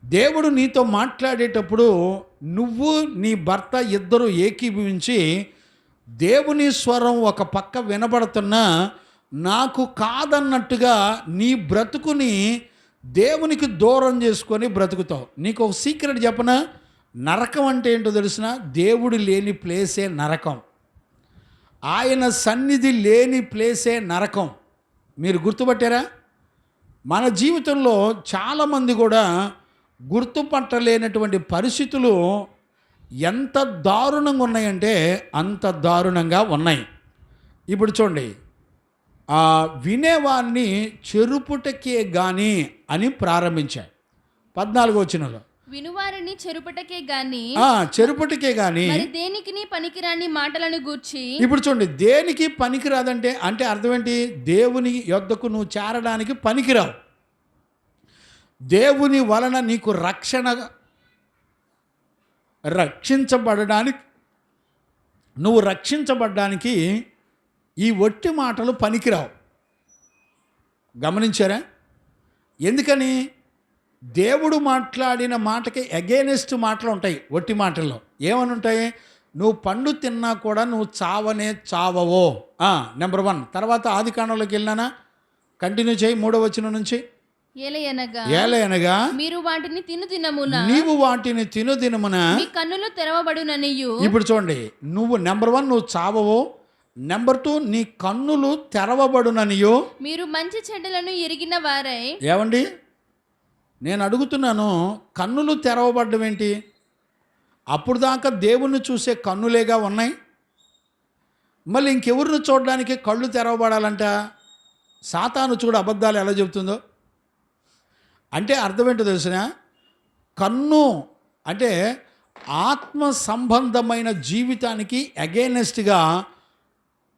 దేవుడు నీతో మాట్లాడేటప్పుడు నువ్వు నీ భర్త ఇద్దరు ఏకీభవించి దేవుని స్వరం ఒక పక్క వినబడుతున్నా నాకు కాదన్నట్టుగా నీ బ్రతుకుని దేవునికి దూరం చేసుకొని బ్రతుకుతావు. నీకు ఒక సీక్రెట్ చెప్పనా? నరకం అంటే ఏంటో తెలిసిన? దేవుడు లేని ప్లేసే నరకం. ఆయన సన్నిధి లేని ప్లేసే నరకం. మీరు గుర్తుపట్టారా? మన జీవితంలో చాలామంది కూడా గుర్తుపట్టలేనటువంటి పరిస్థితులు ఎంత దారుణంగా ఉన్నాయంటే అంత దారుణంగా ఉన్నాయి. ఇప్పుడు చూడండి, వినేవాడిని చెరుపుటకే గాని అని ప్రారంభించాయి. 14వ వచనంలో వినువారిని చెరుపుటకే గాని, చెరుపుటకే గాని మరి దేనికి పనికిరాని మాటలను గూర్చి. ఇప్పుడు చూడండి, దేనికి పనికిరాదంటే అంటే అర్థం ఏంటి? దేవుని యొద్దకు నువ్వు చేరడానికి పనికిరావు. దేవుని వలన నీకు రక్షించబడడానికి ఈ వట్టి మాటలు పనికిరావు. గమనించారా? ఎందుకని? దేవుడు మాట్లాడిన మాటకి అగైనెస్ట్ మాటలు ఉంటాయి వట్టి మాటల్లో. ఏమని ఉంటాయి? నువ్వు పండు తిన్నా కూడా నువ్వు చావనే చావవో. నెంబర్ 1. తర్వాత ఆదికాండంలోకి వెళ్ళినానా? కంటిన్యూ చేయి 3వ వచనం నుంచి. ఏలయనగా మీరు వాటిని నీవు వాటిని తినుదినమున మీ కన్నులు తెరవబడుననియు. ఇప్పుడు చూడండి, నువ్వు నెంబర్ 1 నువ్వు చావవో, నెంబర్ 2 నీ కన్నులు తెరవబడుననియు. మీరు మంచి చెడ్డలను ఎరిగిన వారై. ఏమండి, నేను అడుగుతున్నాను, కన్నులు తెరవబడ్డం ఏంటి? అప్పుడు దాకా దేవుణ్ణి చూసే కన్నులేగా ఉన్నాయి. మళ్ళీ ఇంకెవరిని చూడడానికి కళ్ళు తెరవబడాలంట? సాతాను చూడు అబద్ధాలు ఎలా చెబుతుందో. అంటే అర్థం ఏంటో తెలిసిన, కన్ను అంటే ఆత్మ సంబంధమైన జీవితానికి అగైనెస్ట్గా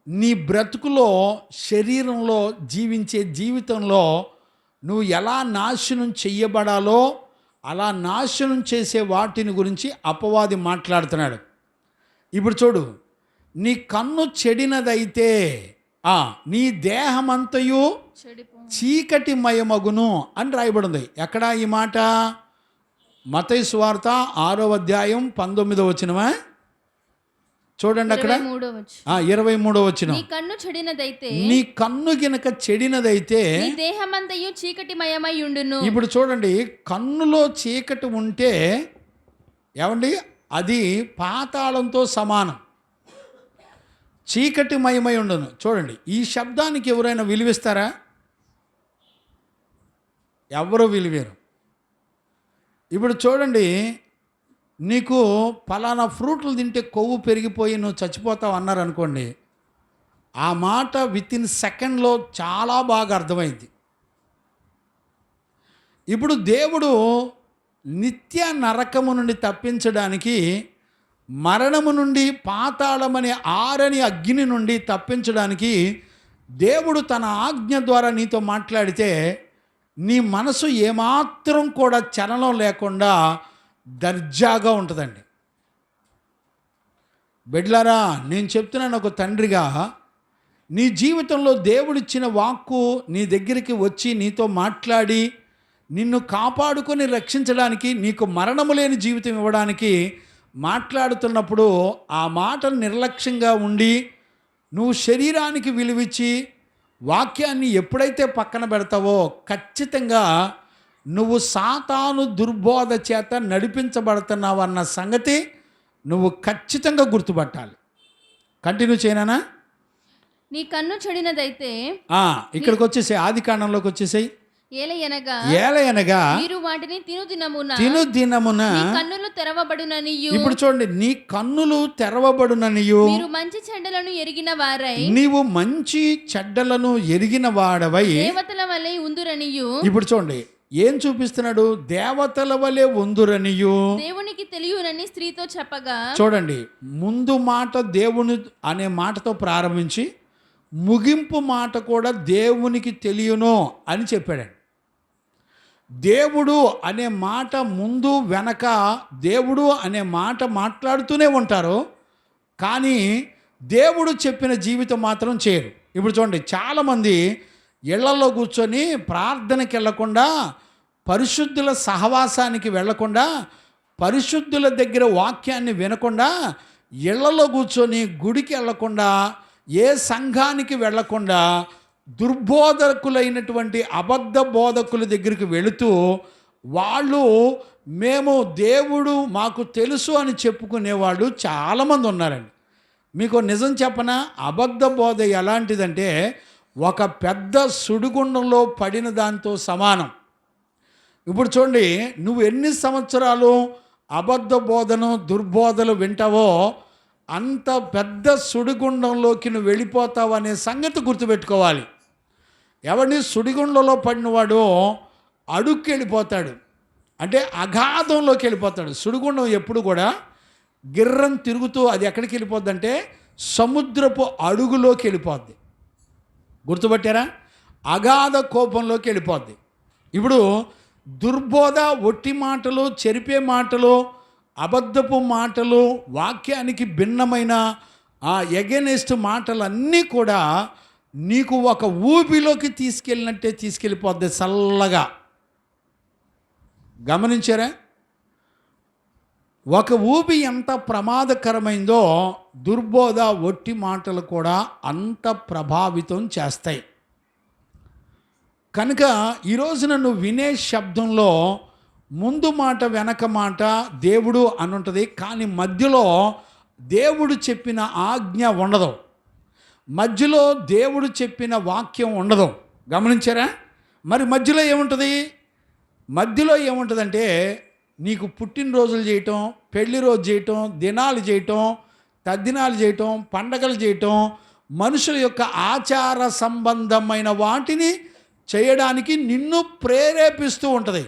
నీ బ్రతుకులో, శరీరంలో జీవించే జీవితంలో నువ్వు ఎలా నాశనం చెయ్యబడాలో అలా నాశనం చేసే వాటిని గురించి అపవాది మాట్లాడుతున్నాడు. ఇప్పుడు చూడు, నీ కన్ను చెడినదైతే నీ దేహమంతయు చీకటిమయమగును అని రాయబడింది. ఎక్కడ ఈ మాట? మత్తయి సువార్త 6వ అధ్యాయం 19వ వచనమా? చూడండి అక్కడ 23వ వచనం. నీ కన్ను చెడినదైతే, నీ కన్ను గినక చెడినదైతే నీ దేహమంతయు చీకటిమయమై ఉండును. ఇప్పుడు చూడండి, కన్నులో చీకటి ఉంటే ఏమండి, అది పాతాళంతో సమానం, చీకటిమయమై ఉండును. చూడండి, ఈ శబ్దానికి ఎవరైనా విలువిస్తారా? ఎవరు విలువేరు. ఇప్పుడు చూడండి, నీకు పలానా ఫ్రూట్లు తింటే కొవ్వు పెరిగిపోయి నువ్వు చచ్చిపోతావు అన్నారు అనుకోండి, ఆ మాట వితిన్ సెకండ్లో చాలా బాగా అర్థమైంది. ఇప్పుడు దేవుడు నిత్య నరకము నుండి తప్పించడానికి, మరణము నుండి, పాతాళమనే ఆరని అగ్ని నుండి తప్పించడానికి దేవుడు తన ఆజ్ఞ ద్వారా నీతో మాట్లాడితే నీ మనసు ఏమాత్రం కూడా చలనం లేకుండా దర్జాగా ఉంటుందండి. బిడ్డలారా, నేను చెప్తున్నాను ఒక తండ్రిగా, నీ జీవితంలో దేవుడిచ్చిన వాక్కు నీ దగ్గరికి వచ్చి నీతో మాట్లాడి నిన్ను కాపాడుకొని రక్షించడానికి, నీకు మరణము లేని జీవితం ఇవ్వడానికి మాట్లాడుతున్నప్పుడు ఆ మాటను నిర్లక్ష్యంగా ఉండి నువ్వు శరీరానికి విలువిచ్చి వాక్యాన్ని ఎప్పుడైతే పక్కన పెడతావో ఖచ్చితంగా నువ్వు సాతాను దుర్బోధ చేత నడిపించబడుతున్నావు అన్న సంగతి నువ్వు ఖచ్చితంగా గుర్తుపట్టాలి. కంటిన్యూ చేయనా? నీ కన్ను చెడినదైతే ఇక్కడికి వచ్చేసాయి, ఆది కాండంలోకి వచ్చేసాయి. ఏలయనగా మీరు వాటిని తినుదినమున కన్నులు తెరవబడుననియు. ఇప్పుడు చూడండి, నీ కన్నులు తెరవబడుననియు, మీరు మంచి చెడ్డలను ఎరిగిన వారై, నీవు మంచి చెడ్డలను ఎరిగిన వాడవై దేవతల వలె ఉందురనియు. ఇప్పుడు చూడండి, ఏం చూపిస్తున్నాడు? దేవతల వలె ఉందురనియు దేవునికి తెలియనని స్త్రీతో చెప్పగా. చూడండి, ముందు మాట దేవుని అనే మాటతో ప్రారంభించి ముగింపు మాట కూడా దేవునికి తెలియను అని చెప్పాడండి. దేవుడు అనే మాట ముందు వెనక దేవుడు అనే మాట మాట్లాడుతూనే ఉంటారు, కానీ దేవుడు చెప్పిన జీవితం మాత్రం చేయరు. ఇప్పుడు చూడండి, చాలామంది ఇళ్లలో కూర్చొని ప్రార్థనకి వెళ్ళకుండా, పరిశుద్ధుల సహవాసానికి వెళ్ళకుండా, పరిశుద్ధుల దగ్గర వాక్యాన్ని వినకుండా, ఇళ్లలో కూర్చొని గుడికి వెళ్ళకుండా, ఏ సంఘానికి వెళ్ళకుండా దుర్బోధకులైనటువంటి అబద్ధ బోధకుల దగ్గరికి వెళుతూ వాళ్ళు మేము దేవుడు మాకు తెలుసు అని చెప్పుకునేవాళ్ళు చాలామంది ఉన్నారండి. మీకు నిజం చెప్పనా, అబద్ధ బోధ ఎలాంటిదంటే ఒక పెద్ద సుడిగుండంలో పడిన దాంతో సమానం. ఇప్పుడు చూడండి, నువ్వు ఎన్ని సంవత్సరాలు అబద్ధ బోధను, దుర్బోధలు వింటావో అంత పెద్ద సుడిగుండంలోకి నువ్వు వెళ్ళిపోతావు అనే సంగతి గుర్తుపెట్టుకోవాలి. ఎవరిని సుడిగుండంలో పడినవాడు అడుక్కి వెళ్ళిపోతాడు, అంటే అగాధంలోకి వెళ్ళిపోతాడు. సుడిగుండం ఎప్పుడు కూడా గిర్రం తిరుగుతూ అది ఎక్కడికి వెళ్ళిపోద్ది అంటే సముద్రపు అడుగులోకి వెళ్ళిపోద్ది. గుర్తుపట్టారా? అగాధ కోపంలోకి వెళ్ళిపోద్ది. ఇప్పుడు దుర్బోధ, ఒట్టి మాటలు, చెరిపే మాటలు, అబద్ధపు మాటలు, వాక్యానికి భిన్నమైన ఎగెనెస్ట్ మాటలన్నీ కూడా నీకు ఒక ఊబిలోకి తీసుకెళ్ళినట్టే తీసుకెళ్ళిపోద్ది చల్లగా. గమనించారా? ఒక ఊబి ఎంత ప్రమాదకరమైందో దుర్బోధ, ఒట్టి మాటలు కూడా అంత ప్రభావితం చేస్తాయి. కనుక ఈరోజున నువ్వు వినే శబ్దంలో ముందు మాట వెనక మాట దేవుడు అని ఉంటుంది, కానీ మధ్యలో దేవుడు చెప్పిన ఆజ్ఞ ఉండదు, మధ్యలో దేవుడు చెప్పిన వాక్యం ఉండదు. గమనించారా? మరి మధ్యలో ఏముంటుంది? మధ్యలో ఏముంటుందంటే నీకు పుట్టినరోజులు చేయటం, పెళ్లి రోజు చేయటం, దినాలు చేయటం, తద్దినాలు చేయటం, పండగలు చేయటం, మనుషుల యొక్క ఆచార సంబంధమైన వాటిని చేయడానికి నిన్ను ప్రేరేపిస్తూ ఉంటుంది.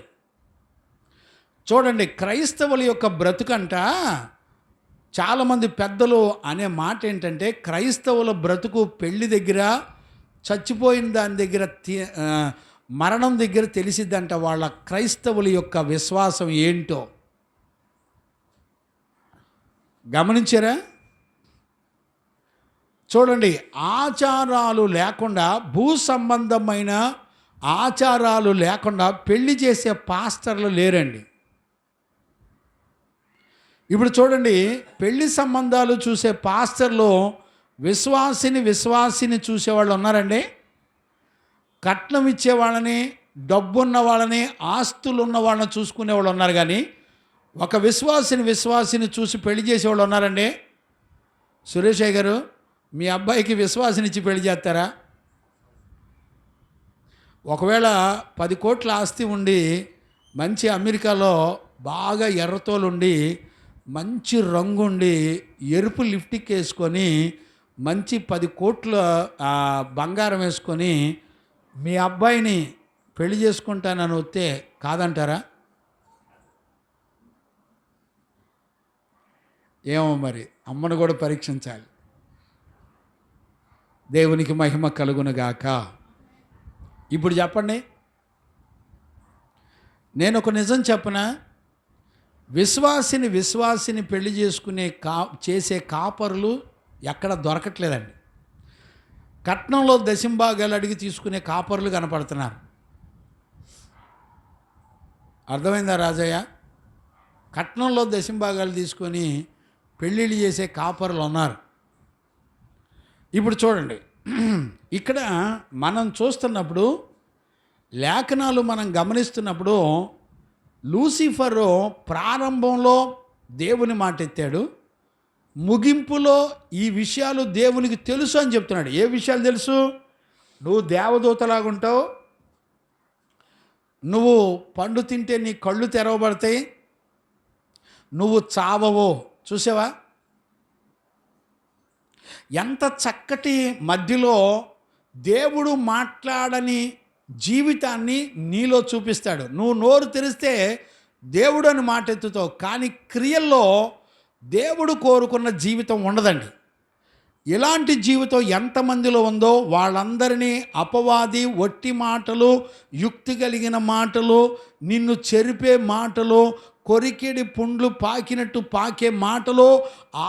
చూడండి, క్రైస్తవుల యొక్క బ్రతుకంట చాలామంది పెద్దలు అనే మాట ఏంటంటే, క్రైస్తవుల బ్రతుకు పెళ్లి దగ్గర, చచ్చిపోయిన దాని దగ్గర, మరణం దగ్గర తెలిసిద్దంట వాళ్ళ క్రైస్తవుల యొక్క విశ్వాసం ఏంటో. గమనించారా? చూడండి, ఆచారాలు లేకుండా, భూ సంబంధమైన ఆచారాలు లేకుండా పెళ్లి చేసే పాస్టర్లు లేరండి. ఇప్పుడు చూడండి, పెళ్లి సంబంధాలు చూసే పాస్టర్లు విశ్వాసిని చూసేవాళ్ళు ఉన్నారండి. కట్నం ఇచ్చేవాళ్ళని, డబ్బున్న వాళ్ళని, ఆస్తులు ఉన్న వాళ్ళని చూసుకునే వాళ్ళు ఉన్నారు. కానీ ఒక విశ్వాసిని చూసి పెళ్లి చేసేవాళ్ళు ఉన్నారండి. సురేష్ అయ్య గారు, మీ అబ్బాయికి విశ్వాసినిచ్చి పెళ్లి చేస్తారా? ఒకవేళ 10 కోట్ల ఆస్తి ఉండి, మంచి అమెరికాలో బాగా ఎర్రతోలుండి, మంచి రంగుండి, ఎరుపు లిప్టిక్ వేసుకొని, మంచి 10 కోట్ల బంగారం వేసుకొని మీ అబ్బాయిని పెళ్లి చేసుకుంటానని వస్తే కాదంటారా? ఏమో మరి, అమ్మను కూడా పరీక్షించాలి. దేవునికి మహిమ కలుగునుగాక. ఇప్పుడు చెప్పండి, నేను ఒక నిజం చెప్పనా? విశ్వాసిని పెళ్లి చేసుకునే చేసే కాపరులు ఎక్కడ దొరకట్లేదండి. కట్నంలో దశంభాగాలు అడిగి తీసుకునే కాపరులు కనపడుతున్నారు. అర్థమైందా రాజయ్య? కట్నంలో దశంభాగాలు తీసుకొని పెళ్ళిళ్ళు చేసే కాపరులు ఉన్నారు. ఇప్పుడు చూడండి, ఇక్కడ మనం చూస్తున్నప్పుడు, లేఖనాలు మనం గమనిస్తున్నప్పుడు, లూసిఫరు ప్రారంభంలో దేవుని మాట ఎత్తాడు, ముగింపులో ఈ విషయాలు దేవునికి తెలుసు అని చెప్తున్నాడు. ఏ విషయాలు తెలుసు? నువ్వు దేవదూతలాగుంటావు, నువ్వు పండు తింటే నీ కళ్ళు తెరవబడతాయి, నువ్వు చావవో. చూసావా? ఎంత చక్కటి మధ్యలో దేవుడు మాట్లాడని జీవితాన్ని నీలో చూపిస్తాడు. నువ్వు నోరు తెరిస్తే దేవుడు అని మాట ఎత్తుతావు, కానీ క్రియల్లో దేవుడు కోరుకున్న జీవితం ఉండదండి. ఇలాంటి జీవితం ఎంతమందిలో ఉందో వాళ్ళందరినీ అపవాది వట్టి మాటలు, యుక్తి కలిగిన మాటలు, నిన్ను చెరిపే మాటలు, కొరికెడి పుండ్లు పాకినట్టు పాకే మాటలు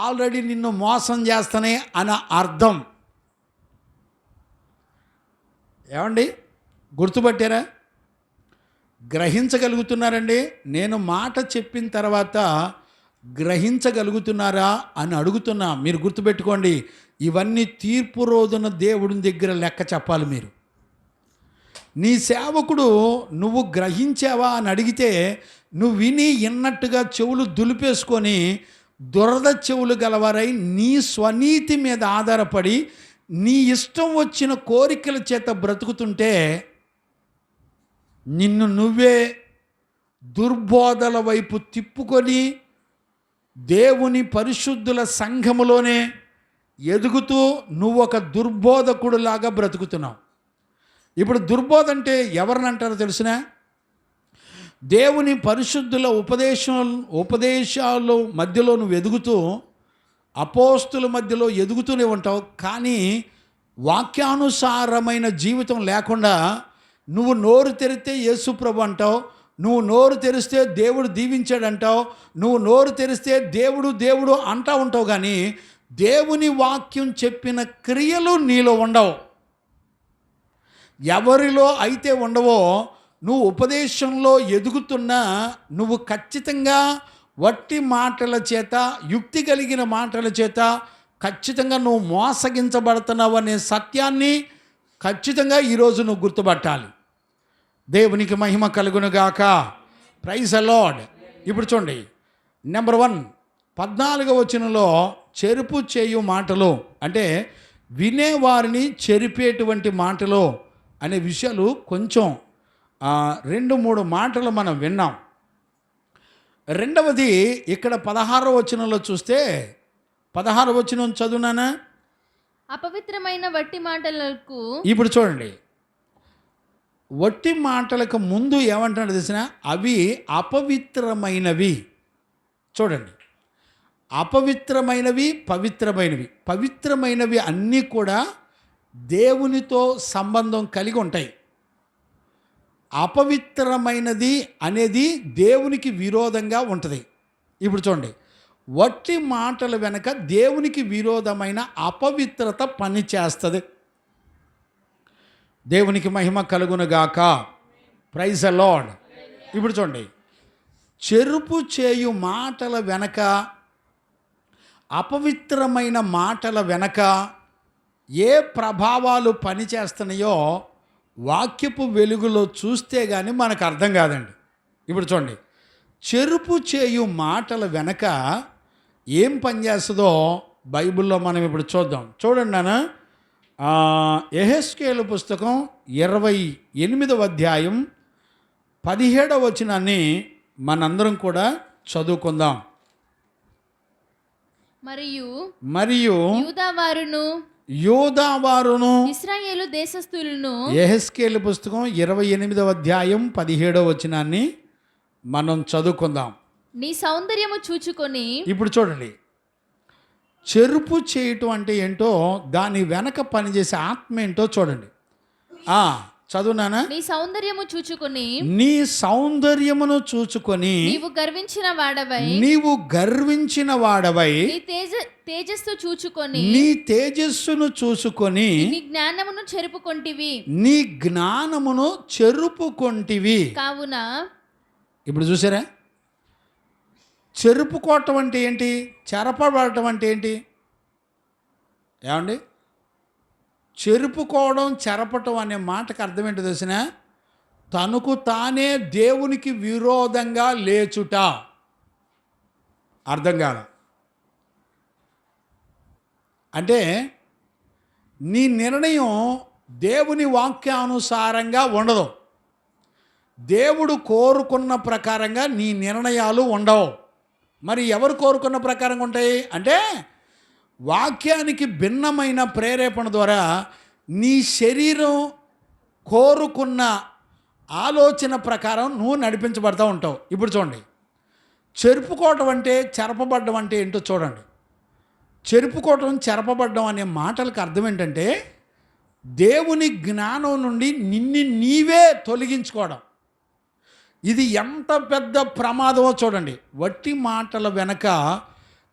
ఆల్రెడీ నిన్ను మోసం చేస్తానే అని అర్థం. ఏమండి, గుర్తుపట్టారా? గ్రహించగలుగుతున్నారండి? నేను మాట చెప్పిన తర్వాత గ్రహించగలుగుతున్నారా అని అడుగుతున్నా. మీరు గుర్తుపెట్టుకోండి, ఇవన్నీ తీర్పు రోజున దేవుడి దగ్గర లెక్క చెప్పాలి. మీరు నీ సేవకుడు నువ్వు గ్రహించావా అని అడిగితే, నువ్వు విని ఇన్నట్టుగా చెవులు దులిపేసుకొని దురద చెవులు గలవారై నీ స్వనీతి మీద ఆధారపడి నీ ఇష్టం వచ్చిన కోరికల చేత బ్రతుకుతుంటే నిన్ను నువ్వే దుర్బోధల వైపు తిప్పుకొని దేవుని పరిశుద్ధుల సంఘములోనే ఎదుగుతూ నువ్వు ఒక దుర్బోధకుడులాగా బ్రతుకుతున్నావు. ఇప్పుడు దుర్బోధ అంటే ఎవరిని అంటారో తెలిసినా? దేవుని పరిశుద్ధుల ఉపదేశాలు మధ్యలో నువ్వు ఎదుగుతూ, అపోస్తుల మధ్యలో ఎదుగుతూనే ఉంటావు, కానీ వాక్యానుసారమైన జీవితం లేకుండా నువ్వు నోరు తెరిస్తే యేసుప్రభు అంటావు, నువ్వు నోరు తెరిస్తే దేవుడు దీవించాడంటావు, నువ్వు నోరు తెరిస్తే దేవుడు అంటూ ఉంటావు, కానీ దేవుని వాక్యం చెప్పిన క్రియలు నీలో ఉండవు. ఎవరిలో అయితే ఉండవో, నువ్వు ఉపదేశంలో ఎదుగుతున్నా నువ్వు ఖచ్చితంగా వట్టి మాటల చేత, యుక్తి కలిగిన మాటల చేత ఖచ్చితంగా నువ్వు మోసగించబడుతున్నావు అనే సత్యాన్ని ఖచ్చితంగా ఈరోజు నువ్వు గుర్తుపట్టాలి. దేవునికి మహిమ కలుగునుగాక. Praise the lord. ఇప్పుడు చూడండి, నెంబర్ 1, 14వ వచనంలో చెరుపు చేయు మాటలు అంటే వినేవారిని చెరిపేటువంటి మాటలు అనే విషయాలు కొంచెం 2-3 మాటలు మనం విన్నాం. రెండవది ఇక్కడ 16వ వచనంలో చూస్తే 16వ వచనం చదువునానా. అపవిత్రమైన వట్టి మాటలకు, ఇప్పుడు చూడండి, వట్టి మాటలకు ముందు ఏమంటాడు తెలిసిన, అవి అపవిత్రమైనవి. చూడండి, అపవిత్రమైనవి, పవిత్రమైనవి. పవిత్రమైనవి అన్నీ కూడా దేవునితో సంబంధం కలిగి ఉంటాయి. అపవిత్రమైనది అనేది దేవునికి విరోధంగా ఉంటుంది. ఇప్పుడు చూడండి, వట్టి మాటల వెనక దేవునికి విరోధమైన అపవిత్రత పని చేస్తుంది. దేవునికి మహిమ కలుగునుగాక. Praise the lord. ఇప్పుడు చూడండి, చెరుపు చేయు మాటల వెనక, అపవిత్రమైన మాటల వెనక ఏ ప్రభావాలు పనిచేస్తున్నాయో వాక్యపు వెలుగులో చూస్తే కానీ మనకు అర్థం కాదండి. ఇప్పుడు చూడండి, చెరుపు చేయు మాటల వెనక ఏం పనిచేస్తుందో బైబిల్లో మనం ఇప్పుడు చూద్దాం. చూడండి నాన్న, యెహెజ్కేలు పుస్తకం 28వ అధ్యాయం 17వ వచనాన్ని మనందరం కూడా చదువుకుందాం. మరియు యూదావారును ఇశ్రాయేలు దేశస్థులను, యెహెజ్కేలు పుస్తకం 28వ అధ్యాయం 17వ వచనాన్ని మనం చదువుకుందాం. నీ సౌందర్యము చూచుకొని. ఇప్పుడు చూడండి, చెరుపు చేయటం అంటే ఏంటో, దాని వెనక పనిచేసే ఆత్మ ఏంటో చూడండి. చదువునానా. నీ సౌందర్యము చూచుకొని, నీ సౌందర్యమును చూచుకొని నీవు గర్వించిన వాడవై నీ తేజస్సు చూచుకొని, నీ తేజస్సును చూసుకొని నీ జ్ఞానమును చెరుపుకొంటివి. కావున ఇప్పుడు చూసారా, చెరుపుకోవటం అంటే ఏంటి, చెరపబడటం అంటే ఏంటి ఏమండి? చెరుపుకోవడం, చెరపటం అనే మాటకు అర్థం ఏంటో తెలిసిన, తనకు తానే దేవునికి విరోధంగా లేచుట. అర్థం కాదు అంటే నీ నిర్ణయం దేవుని వాక్యానుసారంగా ఉండదు. దేవుడు కోరుకున్న ప్రకారంగా నీ నిర్ణయాలు ఉండవు. మరి ఎవరు కోరుకున్న ప్రకారంగా ఉంటాయి అంటే, వాక్యానికి భిన్నమైన ప్రేరేపణ ద్వారా నీ శరీరం కోరుకున్న ఆలోచన ప్రకారం నువ్వు నడిపించబడతా ఉంటావు. ఇప్పుడు చూడండి, చెరుపుకోవటం అంటే, చెరపబడ్డం అంటే ఏంటో చూడండి. చెరుపుకోవటం, చెరపబడ్డం అనే మాటలకు అర్థం ఏంటంటే, దేవుని జ్ఞానం నుండి నీవే తొలగించుకోవడం. ఇది ఎంత పెద్ద ప్రమాదమో చూడండి. వట్టి మాటల వెనక,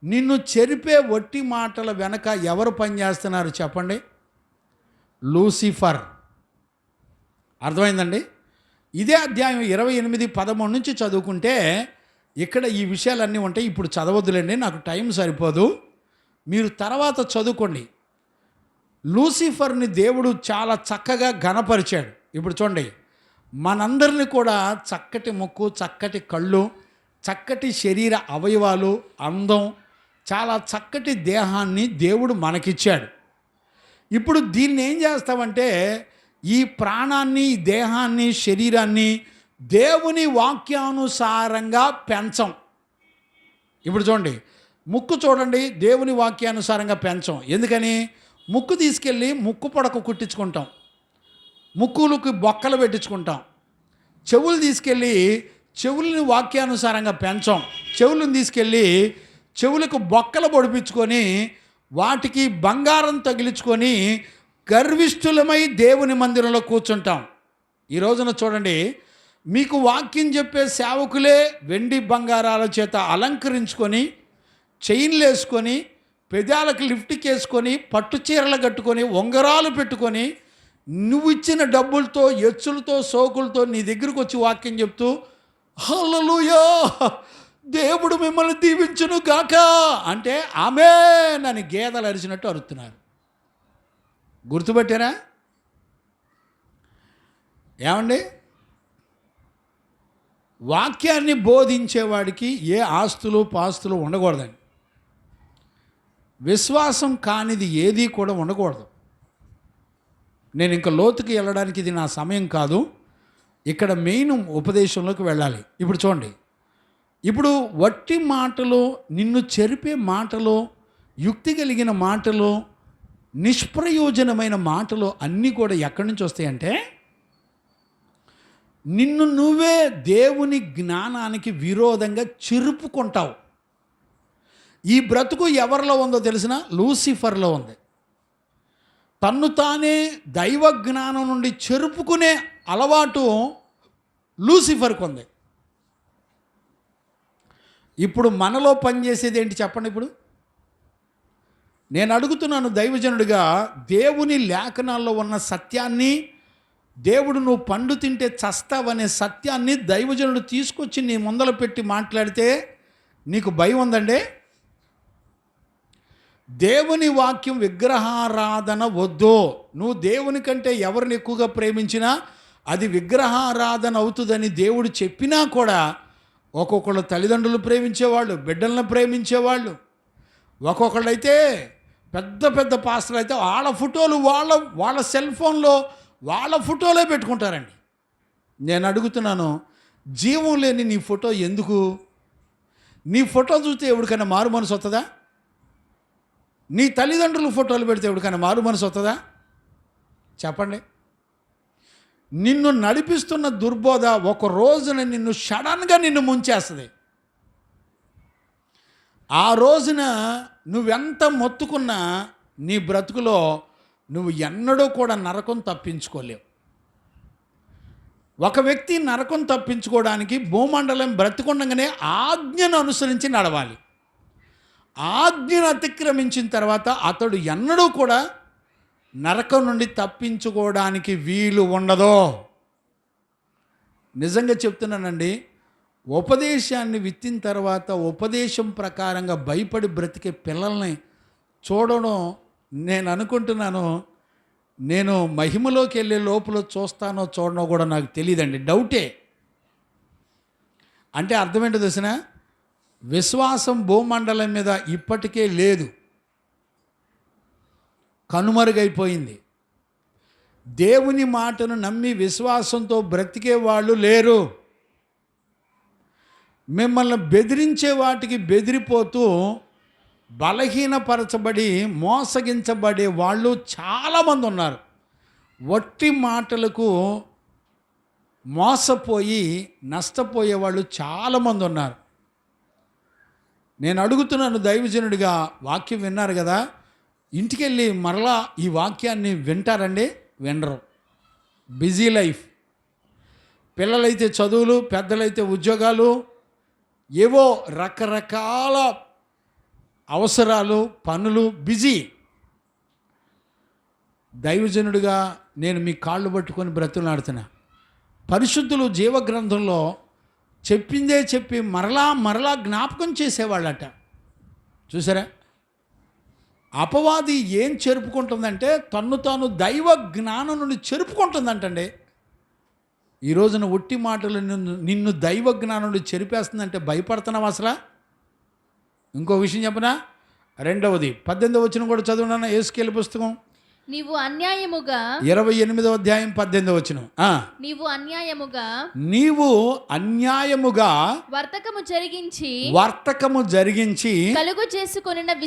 నిన్ను చెరిపే వట్టి మాటల వెనక ఎవరు పనిచేస్తున్నారు చెప్పండి? లూసిఫర్. అర్థమైందండి? ఇదే అధ్యాయం 28:13 నుంచి చదువుకుంటే ఇక్కడ ఈ విషయాలన్నీ ఉంటాయి. ఇప్పుడు చదవద్దులేండి, నాకు టైం సరిపోదు, మీరు తర్వాత చదువుకోండి. లూసిఫర్ని దేవుడు చాలా చక్కగా ఘనపరిచాడు. ఇప్పుడు చూడండి, మనందరిని కూడా చక్కటి ముక్కు, చక్కటి కళ్ళు, చక్కటి శరీర అవయవాలు, అందం, చాలా చక్కటి దేహాన్ని దేవుడు మనకిచ్చాడు. ఇప్పుడు దీన్ని ఏం చేస్తామంటే, ఈ ప్రాణాన్ని, ఈ దేహాన్ని, శరీరాన్ని దేవుని వాక్యానుసారంగా పెంచం. ఇప్పుడు చూడండి, ముక్కు చూడండి, దేవుని వాక్యానుసారంగా పెంచం. ఎందుకని? ముక్కు తీసుకెళ్ళి ముక్కు పొడక కుట్టించుకుంటాం, ముక్కులకు బొక్కలు పెట్టించుకుంటాం. చెవులు తీసుకెళ్ళి చెవులని వాక్యానుసారంగా పెంచం. చెవులను తీసుకెళ్ళి చెవులకు బొక్కలు పొడిపించుకొని వాటికి బంగారం తగిలించుకొని గర్విష్ఠులమై దేవుని మందిరంలో కూర్చుంటాం. ఈ రోజున చూడండి, మీకు వాక్యం చెప్పే సేవకులే వెండి బంగారాల చేత అలంకరించుకొని, చైన్లు వేసుకొని, పెదాలకు లిఫ్ట్కి వేసుకొని, పట్టు చీరలు కట్టుకొని, ఉంగరాలు పెట్టుకొని, నువ్వు ఇచ్చిన డబ్బులతో, ఎచ్చులతో, సోకులతో నీ దగ్గరకు వచ్చి వాక్యం చెప్తూ, హల్లెలూయా, దేవుడు మిమ్మల్ని దీవించును గాక అంటే ఆమేన్ అని గేదెలు అరిచినట్టు అరుస్తున్నారు. గుర్తుపట్టారా? ఏమండి? వాక్యాన్ని బోధించేవాడికి ఏ ఆస్తులు పాస్తులు ఉండకూడదండి. విశ్వాసం కానిది ఏది కూడా ఉండకూడదు. నేను ఇంకా లోతుకి వెళ్ళడానికి ఇది నా సమయం కాదు. ఇక్కడ మెయిన్ ఉపదేశంలోకి వెళ్ళాలి. ఇప్పుడు చూడండి, ఇప్పుడు వట్టి మాటలు, నిన్ను చెరిపే మాటలు, యుక్తి కలిగిన మాటలు, నిష్ప్రయోజనమైన మాటలు అన్నీ కూడా ఎక్కడి నుంచి వస్తాయంటే నిన్ను నువ్వే దేవుని జ్ఞానానికి విరోధంగా చెరుపుకుంటావు. ఈ బ్రతుకు ఎవరిలో ఉందో తెలిసిన? లూసిఫర్లో ఉంది. తన్ను తానే దైవ జ్ఞానం నుండి చెరుపుకునే అలవాటు లూసిఫర్కు ఉంది. ఇప్పుడు మనలో పనిచేసేది ఏంటి చెప్పండి? ఇప్పుడు నేను అడుగుతున్నాను దైవజనుడిగా, దేవుని లేఖనాల్లో ఉన్న సత్యాన్ని, దేవుడు నువ్వు పండు తింటే చస్తావనే సత్యాన్ని దైవజనుడు తీసుకొచ్చి నీ ముందర పెట్టి మాట్లాడితే నీకు భయం ఉందండి? దేవుని వాక్యం విగ్రహారాధన వద్దు, నువ్వు దేవుని కంటే ఎవరిని ఎక్కువగా ప్రేమించినా అది విగ్రహారాధన అవుతుందని దేవుడు చెప్పినా కూడా ఒక్కొక్కళ్ళు తల్లిదండ్రులు ప్రేమించేవాళ్ళు, బిడ్డలను ప్రేమించేవాళ్ళు, ఒక్కొక్కళ్ళైతే పెద్ద పెద్ద పాస్టర్లు అయితే వాళ్ళ ఫోటోలు వాళ్ళ సెల్ ఫోన్లో వాళ్ళ ఫోటోలే పెట్టుకుంటారండి. నేను అడుగుతున్నాను, జీవం లేని నీ ఫోటో ఎందుకు? నీ ఫోటో చూస్తే ఎవరికైనా మారు మనసు వస్తుందా? నీ తల్లిదండ్రుల ఫోటోలు పెడితే ఎవరికైనా మారు మనసు వస్తుందా? చెప్పండి. నిన్ను నడిపిస్తున్న దుర్బోధ ఒక రోజున నిన్ను సడన్గా నిన్ను ముంచేస్తుంది. ఆ రోజున నువ్వెంత మొత్తుకున్నా నీ బ్రతుకులో నువ్వు ఎన్నడూ కూడా నరకం తప్పించుకోలేవు. ఒక వ్యక్తి నరకం తప్పించుకోవడానికి భూమండలం బ్రతికుండగానే ఆజ్ఞను అనుసరించి నడవాలి. ఆజ్ఞను అతిక్రమించిన తర్వాత అతడు ఎన్నడూ కూడా నరకం నుండి తప్పించుకోవడానికి వీలు ఉండదు. నిజంగా చెప్తున్నానండి, ఉపదేశాన్ని విత్తిన తర్వాత ఉపదేశం ప్రకారంగా భయపడి బ్రతికే పిల్లల్ని చూడడం, నేను అనుకుంటున్నాను, నేను మహిమలోకి వెళ్ళే లోపల చూస్తానో చూడనో కూడా నాకు తెలియదండి, డౌటే. అంటే అర్థమేంటో తెలిసిన, విశ్వాసం భూమండలం మీద ఇప్పటికే లేదు, కనుమరుగైపోయింది. దేవుని మాటను నమ్మి విశ్వాసంతో బ్రతికే వాళ్ళు లేరు. మిమ్మల్ని బెదిరించే వాటికి బెదిరిపోతూ బలహీనపరచబడి మోసగించబడే వాళ్ళు చాలామంది ఉన్నారు. వట్టి మాటలకు మోసపోయి నష్టపోయే వాళ్ళు చాలామంది ఉన్నారు. నేను అడుగుతున్నాను దైవజనుడిగా, వాక్యం విన్నారు కదా, ఇంటికెళ్ళి మరలా ఈ వాక్యాన్ని వింటారండి? వినరు. Busy life. పిల్లలైతే చదువులు, పెద్దలైతే ఉద్యోగాలు, ఏవో రకరకాల అవసరాలు, పనులు, బిజీ. దైవజనుడిగా నేను మీ కాళ్ళు పట్టుకొని బ్రతులాడుతున్నా. పరిశుద్ధులు జీవగ్రంథంలో చెప్పిందే చెప్పి మరలా జ్ఞాపకం చేసేవాళ్ళట. చూసారా? అపవాది ఏం చెరుపుకుంటుందంటే తన్ను తాను దైవ జ్ఞానం నుండి చెరుపుకుంటుందంటండి. ఈ రోజున ఒట్టి మాటలు నిన్ను దైవ జ్ఞానం నుండి చెరిపేస్తుందంటే భయపడుతున్నావు అసలు? ఇంకో విషయం చెప్పనా? 2వది 18వ వచనం కూడా చదువునా, యేసుకేలు పుస్తకం నీవు అన్యాయముగా 28వ అధ్యాయం 18వ వచనం. నీవు అన్యాయముగా వర్తకము జరిగించి కలుగు చేసుకొనినటువంటి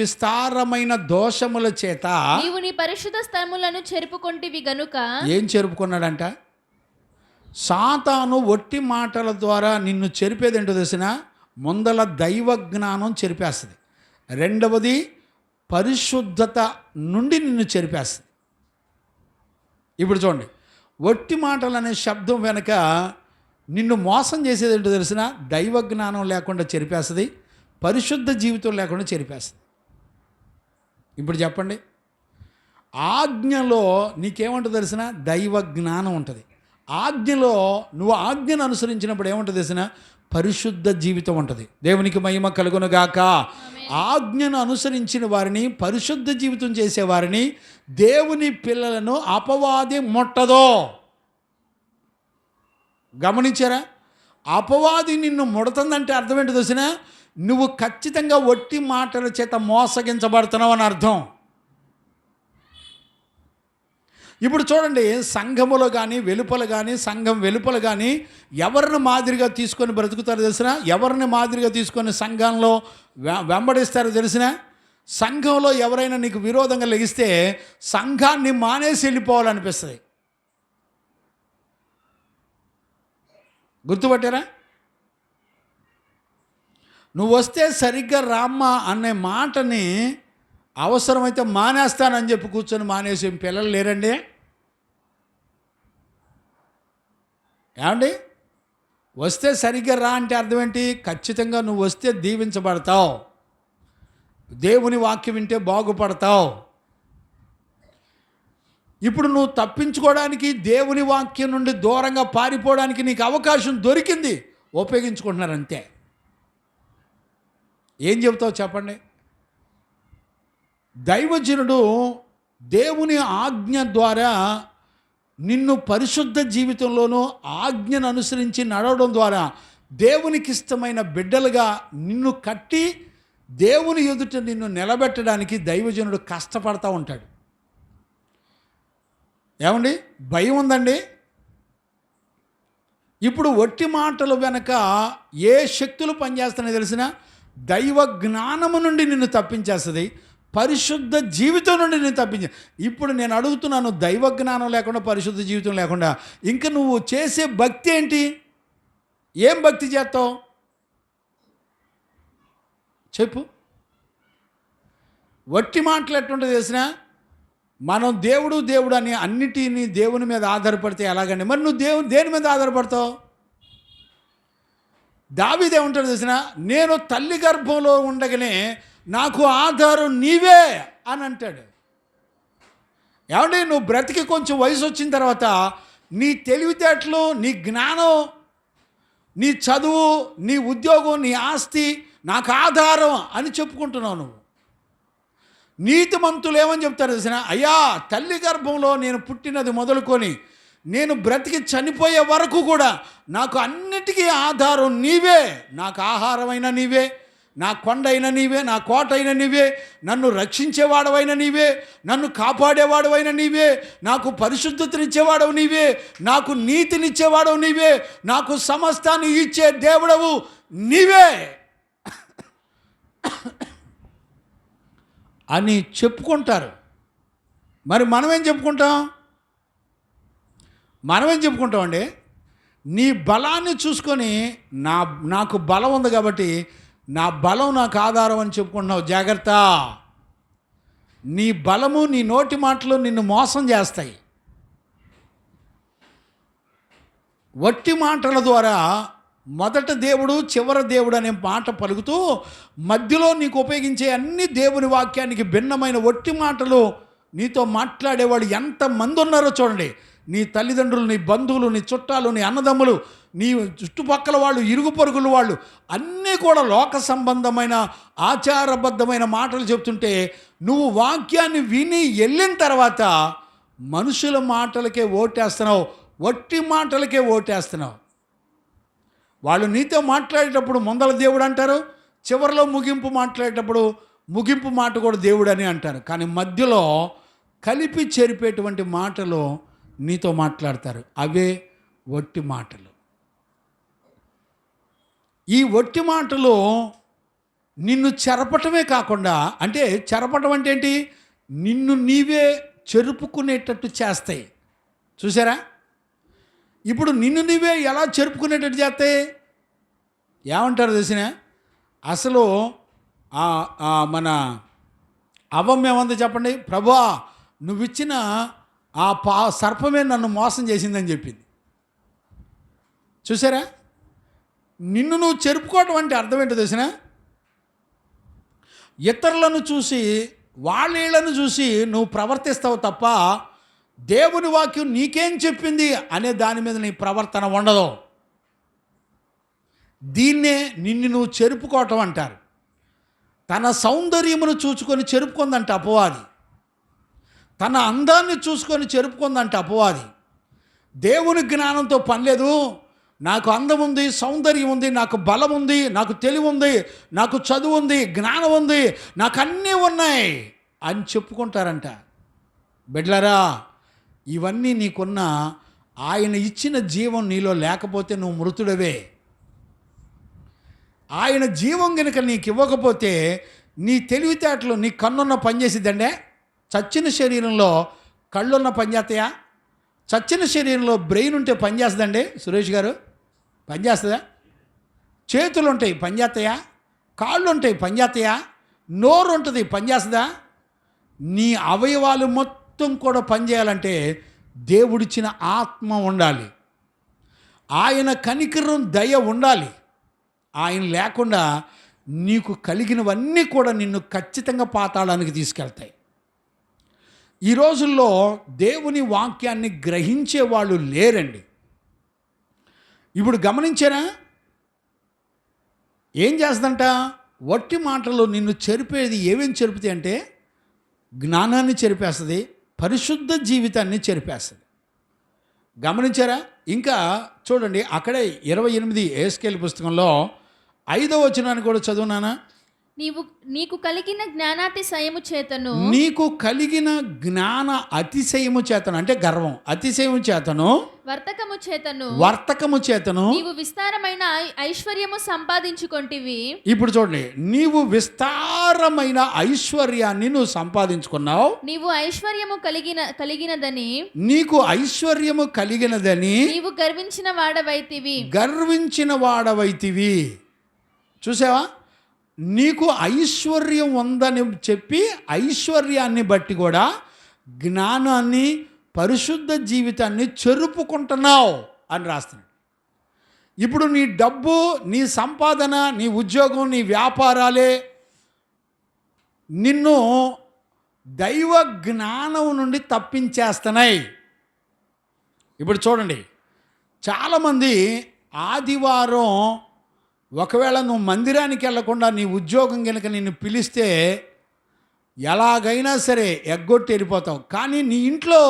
విస్తారమైన దోషముల చేత నీవు నీ పరిశుద్ధ స్థలములను చెరుపుకొంటివి గనుక. ఏం చెరుపుకున్నాడంట? సాతాను ఒట్టి మాటల ద్వారా నిన్ను చెరిపేదేంటో తెలిసిన, ముందల దైవ జ్ఞానం చెరిపేస్తుంది. 2వది పరిశుద్ధత నుండి నిన్ను చెరిపేస్తుంది. ఇప్పుడు చూడండి, ఒట్టి మాటలు అనే శబ్దం వెనక నిన్ను మోసం చేసేది ఏంటో తెలిసిన, దైవ జ్ఞానం లేకుండా చెరిపేస్తుంది, పరిశుద్ధ జీవితం లేకుండా చెరిపేస్తుంది. ఇప్పుడు చెప్పండి, ఆజ్ఞలో నీకేముంటుంది తెలిసిన? దైవ జ్ఞానం ఉంటుంది. ఆజ్ఞలో నువ్వు ఆజ్ఞను అనుసరించినప్పుడు ఏముంటుంది తెలిసిన? పరిశుద్ధ జీవితం ఉంటుంది. దేవునికి మహిమ కలుగునుగాక. ఆజ్ఞను అనుసరించిన వారిని, పరిశుద్ధ జీవితం చేసేవారిని, దేవుని పిల్లలను అపవాది ముట్టదో. గమనించారా? అపవాది నిన్ను ముడుతుందంటే అర్థం ఏంటో తెలిసిన, నువ్వు ఖచ్చితంగా ఒట్టి మాటల చేత మోసగించబడుతున్నావు అని అర్థం. ఇప్పుడు చూడండి, సంఘములో కానీ వెలుపల కానీ, సంఘం వెలుపల కానీ ఎవరిని మాదిరిగా తీసుకొని బ్రతుకుతారో తెలిసిన, ఎవరిని మాదిరిగా తీసుకొని సంఘంలో వెంబడిస్తారో తెలిసిన, సంఘంలో ఎవరైనా నీకు విరోధంగా లెగిస్తే సంఘాన్ని మానేసి వెళ్ళిపోవాలనిపిస్తుంది. గుర్తుపట్టారా? నువ్వు వస్తే సరిగ్గా రామ్మా అనే మాటని అవసరమైతే మానేస్తానని చెప్పి కూర్చొని మానేసి పిల్లలు లేరండి. ఏమండి? వస్తే సరిగ్గా రా అంటే అర్థం ఏంటి? ఖచ్చితంగా నువ్వు వస్తే దీవించబడతావు, దేవుని వాక్యం వింటే బాగుపడతావు. ఇప్పుడు నువ్వు తప్పించుకోవడానికి, దేవుని వాక్యం నుండి దూరంగా పారిపోవడానికి నీకు అవకాశం దొరికింది, ఉపయోగించుకుంటున్నారు అంతే. ఏం చెబుతావు చెప్పండి? దైవజనుడు దేవుని ఆజ్ఞ ద్వారా నిన్ను పరిశుద్ధ జీవితంలోనూ ఆజ్ఞను అనుసరించి నడవడం ద్వారా దేవునికి ఇష్టమైన బిడ్డలుగా నిన్ను కట్టి దేవుని ఎదుట నిన్ను నిలబెట్టడానికి దైవజనుడు కష్టపడతా ఉంటాడు. ఏమండి? భయం ఉందండి. ఇప్పుడు ఒట్టి మాటలు వెనక ఏ శక్తులు పనిచేస్తున్నాయో తెలిసిన, దైవ జ్ఞానము నుండి నిన్ను తప్పించేస్తుంది, పరిశుద్ధ జీవితం నుండి నేను తప్పించా. ఇప్పుడు నేను అడుగుతున్నాను, దైవ జ్ఞానం లేకుండా, పరిశుద్ధ జీవితం లేకుండా ఇంకా నువ్వు చేసే భక్తి ఏంటి? ఏం భక్తి చేస్తావు చెప్పు? వట్టి మాటలు ఎట్టుంటుంది తెలిసిన, మనం దేవుడు అని అన్నిటినీ దేవుని మీద ఆధారపడితే ఎలాగండి? మరి నువ్వు దేని మీద ఆధారపడతావు? దావీదు ఏమంటాడు తెలిసిన, నేను తల్లి గర్భంలో ఉండగానే నాకు ఆధారం నీవే అని అంటాడు. ఏమంటే నువ్వు బ్రతికి కొంచెం వయసు వచ్చిన తర్వాత నీ తెలివితేటలు, నీ జ్ఞానం, నీ చదువు, నీ ఉద్యోగం, నీ ఆస్తి నాకు ఆధారం అని చెప్పుకుంటున్నావు నువ్వు. నీతిమంతులు ఏమని చెప్తారు తెలిసిన, అయ్యా తల్లి గర్భంలో నేను పుట్టినది మొదలుకొని నేను బ్రతికి చనిపోయే వరకు కూడా నాకు అన్నిటికీ ఆధారం నీవే, నాకు ఆహారమైన నీవే, నా కొండ అయిన నీవే, నా కోట అయిన నీవే, నన్ను రక్షించేవాడవైన నీవే, నన్ను కాపాడేవాడవైన నీవే, నాకు పరిశుద్ధతనిచ్చేవాడవు నీవే, నాకు నీతినిచ్చేవాడవు నీవే, నాకు సమస్తాన్ని ఇచ్చే దేవుడవు నీవే అని చెప్పుకుంటారు. మరి మనమేం చెప్పుకుంటామండి? నీ బలాన్ని చూసుకొని నాకు బలం ఉంది కాబట్టి నా బలం నాకు ఆధారం అని చెప్పుకుంటున్నావు. జాగ్రత్త. నీ బలము, నీ నోటి మాటలు నిన్ను మోసం చేస్తాయి. వట్టి మాటల ద్వారా మొదట దేవుడు, చివర దేవుడు అనే మాట పలుకుతూ మధ్యలో నీకు ఉపయోగించే అన్ని దేవుని వాక్యానికి భిన్నమైన వట్టి మాటలు నీతో మాట్లాడేవాడు ఎంతమంది ఉన్నారో చూడండి. నీ తల్లిదండ్రులు, నీ బంధువులు, నీ చుట్టాలు, నీ అన్నదమ్ములు, నీ చుట్టుపక్కల వాళ్ళు, ఇరుగు పొరుగుల వాళ్ళు అన్నీ కూడా లోక సంబంధమైన ఆచారబద్ధమైన మాటలు చెప్తుంటే నువ్వు వాక్యాన్ని విని వెళ్ళిన తర్వాత మనుషుల మాటలకే ఓటేస్తున్నావు, వట్టి మాటలకే ఓటేస్తున్నావు. వాళ్ళు నీతో మాట్లాడేటప్పుడు ముందల దేవుడు అంటారు, చివరిలో ముగింపు మాట్లాడేటప్పుడు ముగింపు మాట కూడా దేవుడు అని అంటారు. కానీ మధ్యలో కలిపి చెరిపేటువంటి మాటలు నీతో మాట్లాడతారు. అవే వట్టి మాటలు. ఈ వట్టి మాటలు నిన్ను చెరపటమే కాకుండా, అంటే చెరపటం అంటే ఏంటి? నిన్ను నీవే చెరుపుకునేటట్టు చేస్తాయి. చూసారా? ఇప్పుడు నిన్ను నీవే ఎలా చెరుపుకునేటట్టు చేస్తాయి? ఏమంటారు తెలిసిన, అసలు మన అవ్వం ఏమంది చెప్పండి? ప్రభువా, నువ్విచ్చిన ఆ సర్పమే నన్ను మోసం చేసిందని చెప్పింది. చూసారా? నిన్ను నువ్వు చెరుపుకోవటం అంటే అర్థం ఏంటో తెలిసిన, ఇతరులను చూసి, వాళ్ళను చూసి నువ్వు ప్రవర్తిస్తావు తప్ప దేవుని వాక్యం నీకేం చెప్పింది అనే దాని మీద నీ ప్రవర్తన ఉండదు. దీన్నే నిన్ను నువ్వు చెరుపుకోవటం అంటారు. తన సౌందర్యమును చూసుకొని చెరుపుకుందంట అపవాది. తన అందాన్ని చూసుకొని చెరుపుకుందంట అపవాది. దేవుని జ్ఞానంతో పని లేదు, నాకు అందం ఉంది, సౌందర్యం ఉంది, నాకు బలం ఉంది, నాకు తెలివి ఉంది, నాకు చదువు ఉంది, జ్ఞానం ఉంది, నాకు అన్నీ ఉన్నాయి అని చెప్పుకుంటారంట. బిడ్డలారా, ఇవన్నీ నీకున్న ఆయన ఇచ్చిన జీవం నీలో లేకపోతే నువ్వు మృతుడవే. ఆయన జీవం గనుక నీకు ఇవ్వకపోతే నీ తెలివితేటలు, నీ కన్నున్న పనిచేసిద్దండే. చచ్చిన శరీరంలో కళ్ళున్న పనిచేస్తాయా? చచ్చిన శరీరంలో బ్రెయిన్ ఉంటే పనిచేస్తుందండి సురేష్ గారు? పనిచేస్తుందా? చేతులు ఉంటాయి పనిచేస్తాయా? కాళ్ళు ఉంటాయి పనిచేస్తాయా? నోరు ఉంటుంది పనిచేస్తుందా? నీ అవయవాలు మొత్తం కూడా పనిచేయాలంటే దేవుడిచ్చిన ఆత్మ ఉండాలి, ఆయన కనికరం దయ ఉండాలి. ఆయన లేకుండా నీకు కలిగినవన్నీ కూడా నిన్ను ఖచ్చితంగా పాతాళానికి తీసుకెళ్తాయి. ఈ రోజుల్లో దేవుని వాక్యాన్ని గ్రహించే వాళ్ళు లేరండి. ఇప్పుడు గమనించారా? ఏం చేస్తుందంట? వట్టి మాటలు నిన్ను చెరిపేది ఏమేమి చెరుపుతాయి అంటే జ్ఞానాన్ని చెరిపేస్తుంది, పరిశుద్ధ జీవితాన్ని చెరిపేస్తుంది. గమనించారా? ఇంకా చూడండి, అక్కడే 28 ఎహెజ్కేలు పుస్తకంలో 5వ వచనాన్ని కూడా చదువునానా? నీకు కలిగిన జ్ఞానాతిశయము చేతను, నీకు కలిగిన జ్ఞాన అతిశయము చేతను అంటే గర్వం, అతిశయము చేతను, వర్తకము చేతను నీవు విస్తారమైన ఐశ్వర్యము సంపాదించుకొంటివి. ఇప్పుడు చూడండి, నీవు విస్తారమైన ఐశ్వర్యాన్ని నువ్వు సంపాదించుకున్నావు. నీవు ఐశ్వర్యము కలిగినదని, నీకు ఐశ్వర్యము కలిగినదని నీవు గర్వించిన వాడవైతివి. చూసావా? నీకు ఐశ్వర్యం ఉందని చెప్పి ఐశ్వర్యాన్ని బట్టి కూడా జ్ఞానాన్ని, పరిశుద్ధ జీవితాన్ని చెరుపుకుంటున్నావు అని రాస్తున్నాడు. ఇప్పుడు నీ డబ్బు, నీ సంపాదన, నీ ఉద్యోగం, నీ వ్యాపారాలే నిన్ను దైవ జ్ఞానం నుండి తప్పించేస్తున్నాయి. ఇప్పుడు చూడండి, చాలామంది ఆదివారం ఒకవేళ నువ్వు మందిరానికి వెళ్లకుండా నీ ఉద్యోగం కనుక నిన్ను పిలిస్తే ఎలాగైనా సరే ఎగ్గొట్టి వెళ్ళిపోతావు. కానీ నీ ఇంట్లో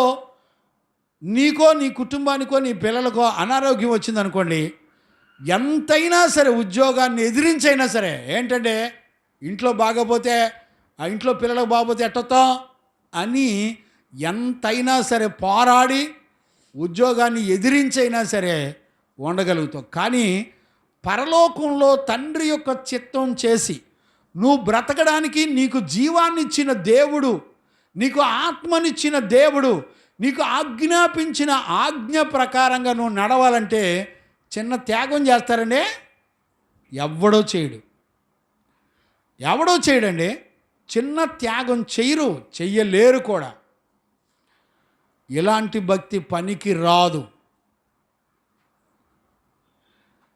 నీకో, నీ కుటుంబానికో, నీ పిల్లలకో అనారోగ్యం వచ్చిందనుకోండి, ఎంతైనా సరే ఉద్యోగాన్ని ఎదిరించైనా సరే, ఏంటంటే ఇంట్లో బాగపోతే, ఆ ఇంట్లో పిల్లలకు బాగపోతే ఎట్టొత్తాం అని ఎంతైనా సరే పోరాడి ఉద్యోగాన్ని ఎదిరించైనా సరే ఉండగలుగుతావు. కానీ పరలోకంలో తండ్రి యొక్క చిత్తం చేసి నువ్వు బ్రతకడానికి నీకు జీవాన్ని ఇచ్చిన దేవుడు, నీకు ఆత్మనిచ్చిన దేవుడు, నీకు ఆజ్ఞాపించిన ఆజ్ఞ ప్రకారంగా నువ్వు నడవాలంటే చిన్న త్యాగం చేస్తారండి. ఎవడో చేయడండి. చిన్న త్యాగం చెయ్యలేరు కూడా. ఇలాంటి భక్తి పనికి రాదు.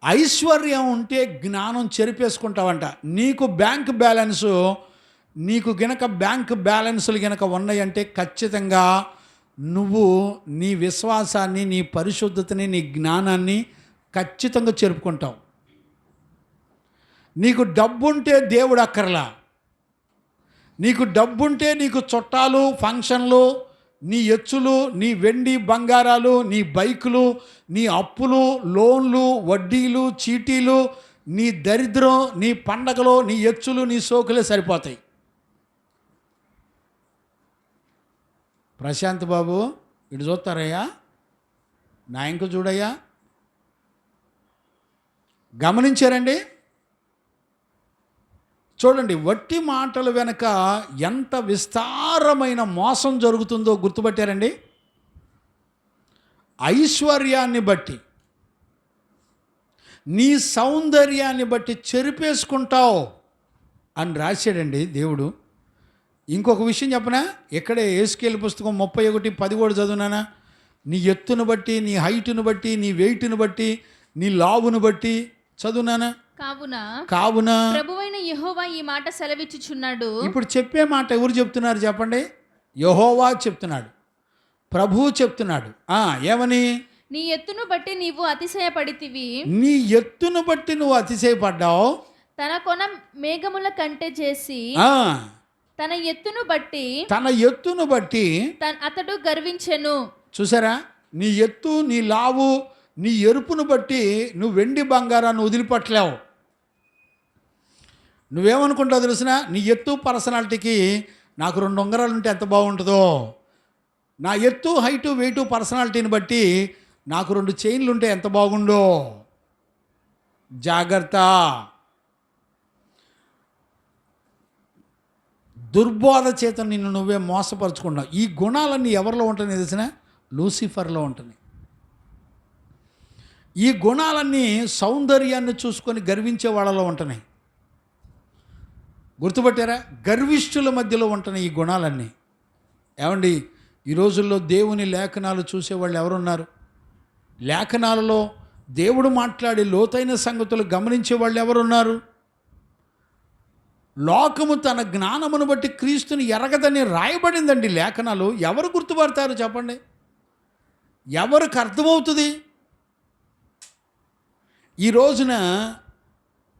ఐశ్వర్యం ఉంటే జ్ఞానం చెరిపేసుకుంటావంట. నీకు బ్యాంక్ బ్యాలెన్సులు గనక ఉన్నాయంటే ఖచ్చితంగా నువ్వు నీ విశ్వాసాన్ని, నీ పరిశుద్ధతని, నీ జ్ఞానాన్ని ఖచ్చితంగా చెరుపుకుంటావు. నీకు డబ్బుంటే దేవుడు అక్కర్లా. నీకు డబ్బుంటే నీకు చుట్టాలు, ఫంక్షన్లు, నీ ఎచ్చులు, నీ వెండి బంగారాలు, నీ బైకులు, నీ అప్పులు, లోన్లు, వడ్డీలు, చీటీలు, నీ దరిద్రం, నీ పండగలు, నీ ఎచ్చులు, నీ సోకులే సరిపోతాయి. ప్రశాంత్ బాబు ఇటు చూస్తారయ్యా, నా ఇంక చూడయ్యా. గమనించారండి? చూడండి, వట్టి మాటల వెనక ఎంత విస్తారమైన మోసం జరుగుతుందో గుర్తుపట్టారండి? ఐశ్వర్యాన్ని బట్టి, నీ సౌందర్యాన్ని బట్టి చెరిపేసుకుంటావు అని రాశాడండి దేవుడు. ఇంకొక విషయం చెప్పనా? ఇక్కడే ఎహెజ్కేలు పుస్తకం 31:10 కూడా చదువునానా? నీ ఎత్తును బట్టి, నీ హైటును బట్టి, నీ వెయిట్ను బట్టి, నీ లావును బట్టి చదువునానా? కావున ప్రభువైన యెహోవా ఈ మాట సెలవిచ్చుచున్నాడు. ఇప్పుడు చెప్పే మాట ఎవరు చెప్తున్నారు చెప్పండి? యెహోవా చెప్తున్నాడు, ప్రభువు చెప్తున్నాడు. ఏమని? నీ ఎత్తును బట్టి నీవు అతిశయపడితివి. నీ ఎత్తును బట్టి నువ్వు అతిశయపడ్డావు. తన కొన మేఘముల కంటే చేసి, తన ఎత్తును బట్టి అతడు గర్వించెను. చూసారా? నీ ఎత్తు, నీ లావు, నీ ఎరుపును బట్టి నువ్వు వెండి బంగారాన్ని వదిలిపట్టలేవు. నువ్వేమనుకుంటావు తెలిసిన? నీ ఎత్తు పర్సనాలిటీకి నాకు 2 ఉంగరాలు ఉంటే ఎంత బాగుంటుందో, నా ఎత్తు, హైటు, వెయిటు, పర్సనాలిటీని బట్టి నాకు 2 చైన్లు ఉంటే ఎంత బాగుండో. జాగ్రత్త. దుర్బోధ చేత నిన్ను నువ్వే మోసపరుచుకున్నావు. ఈ గుణాలన్నీ ఎవరిలో ఉంటున్నాయి తెలిసిన? లూసిఫర్లో ఉంటున్నాయి. ఈ గుణాలన్నీ సౌందర్యాన్ని చూసుకొని గర్వించే వాళ్ళలో ఉంటున్నాయి. గుర్తుపట్టారా? గర్విష్ఠుల మధ్యలో ఉంటున్నాయి ఈ గుణాలన్నీ. ఏమండి, ఈ రోజుల్లో దేవుని లేఖనాలు చూసేవాళ్ళు ఎవరున్నారు? లేఖనాలలో దేవుడు మాట్లాడి లోతైన సంగతులు గమనించే వాళ్ళు ఎవరున్నారు? లోకము తన జ్ఞానమును బట్టి క్రీస్తుని ఎరగదని రాయబడిందండి లేఖనాలు. ఎవరు గుర్తుపడతారు చెప్పండి? ఎవరికి అర్థమవుతుంది? ఈ రోజున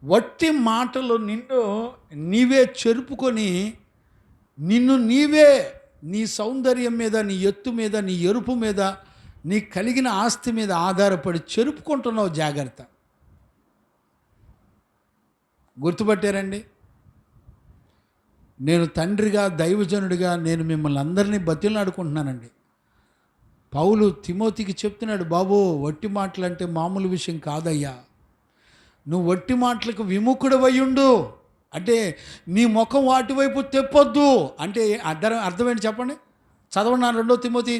వట్టి మాటలు నిన్ను నీవే చెరుపుకొని, నిన్ను నీవే నీ సౌందర్యం మీద, నీ ఎత్తు మీద, నీ ఎరుపు మీద, నీ కలిగిన ఆస్తి మీద ఆధారపడి చెరుపుకుంటున్నావు. జాగ్రత్త. గుర్తుపట్టారండి? నేను తండ్రిగా, దైవజనుడిగా నేను మిమ్మల్ని అందరినీ బతిలాడుకుంటున్నానండి. పౌలు తిమోతికి చెప్తున్నాడు, బాబు వట్టి మాటలు అంటే మామూలు విషయం కాదయ్యా. నువ్వు వట్టి మాటలకు విముఖుడవయ్యుండు. అంటే నీ ముఖం వాటి వైపు తెప్పొద్దు అంటే అర్థమేంటి చెప్పండి? చదవనా 2 తిమోతి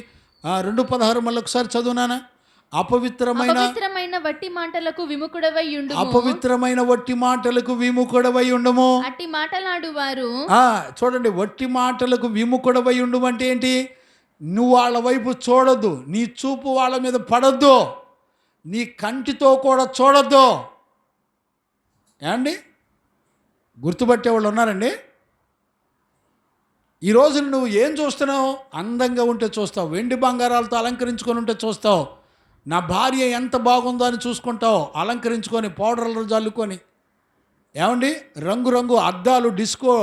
2:16 మళ్ళీ ఒకసారి చదువునానా? అపవిత్రమైన వట్టి మాటలకు విముఖుడవై ఉండుము. అపవిత్రమైన వట్టి మాటలకు విముఖుడవై ఉండము. అట్టి మాటలాడు వారు. చూడండి, వట్టి మాటలకు విముఖుడవై ఉండము అంటే ఏంటి? నువ్వు వాళ్ళ వైపు చూడొద్దు, నీ చూపు వాళ్ళ మీద పడొద్దు, నీ కంటితో కూడా చూడొద్దు. ఏమండి, గుర్తుపట్టే వాళ్ళు ఉన్నారండి? ఈరోజు నువ్వు ఏం చూస్తున్నావు? అందంగా ఉంటే చూస్తావు, వెండి బంగారాలతో అలంకరించుకొని ఉంటే చూస్తావు, నా భార్య ఎంత బాగుందో అని చూసుకుంటావు, అలంకరించుకొని పౌడర్లు జల్లుకొని. ఏమండి, రంగురంగు అద్దాలు, డిస్కో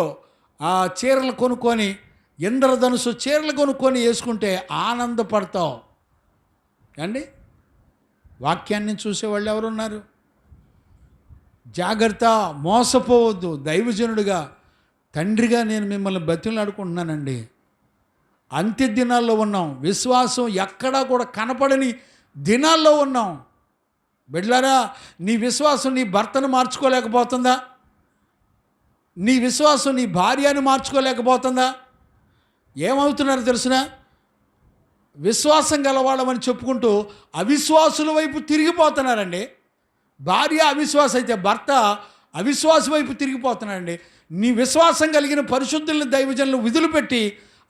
చీరలు కొనుక్కొని, ఇంద్రధనుసు చీరలు కొనుక్కొని వేసుకుంటే ఆనందపడతావు. ఏమండి, వాక్యాన్ని చూసేవాళ్ళు ఎవరున్నారు? జాగ్రత్త, మోసపోవద్దు. దైవజనుడిగా, తండ్రిగా నేను మిమ్మల్ని బతిమలాడుకుంటున్నానండి. అంత్య దినాల్లో ఉన్నాం. విశ్వాసం ఎక్కడా కూడా కనపడని దినాల్లో ఉన్నాం. బిడ్డలారా, నీ విశ్వాసం నీ భర్తను మార్చుకోలేకపోతుందా? నీ విశ్వాసం నీ భార్యను మార్చుకోలేకపోతుందా? ఏమవుతున్నారు తెలిసిన? విశ్వాసం గలవాళ్ళమని చెప్పుకుంటూ అవిశ్వాసుల వైపు తిరిగిపోతున్నారండి. భార్య అవిశ్వాస అయితే భర్త అవిశ్వాస వైపు తిరిగిపోతున్నాడండి. నీ విశ్వాసం కలిగిన పరిశుద్ధులను, దైవజనులు విధులు పెట్టి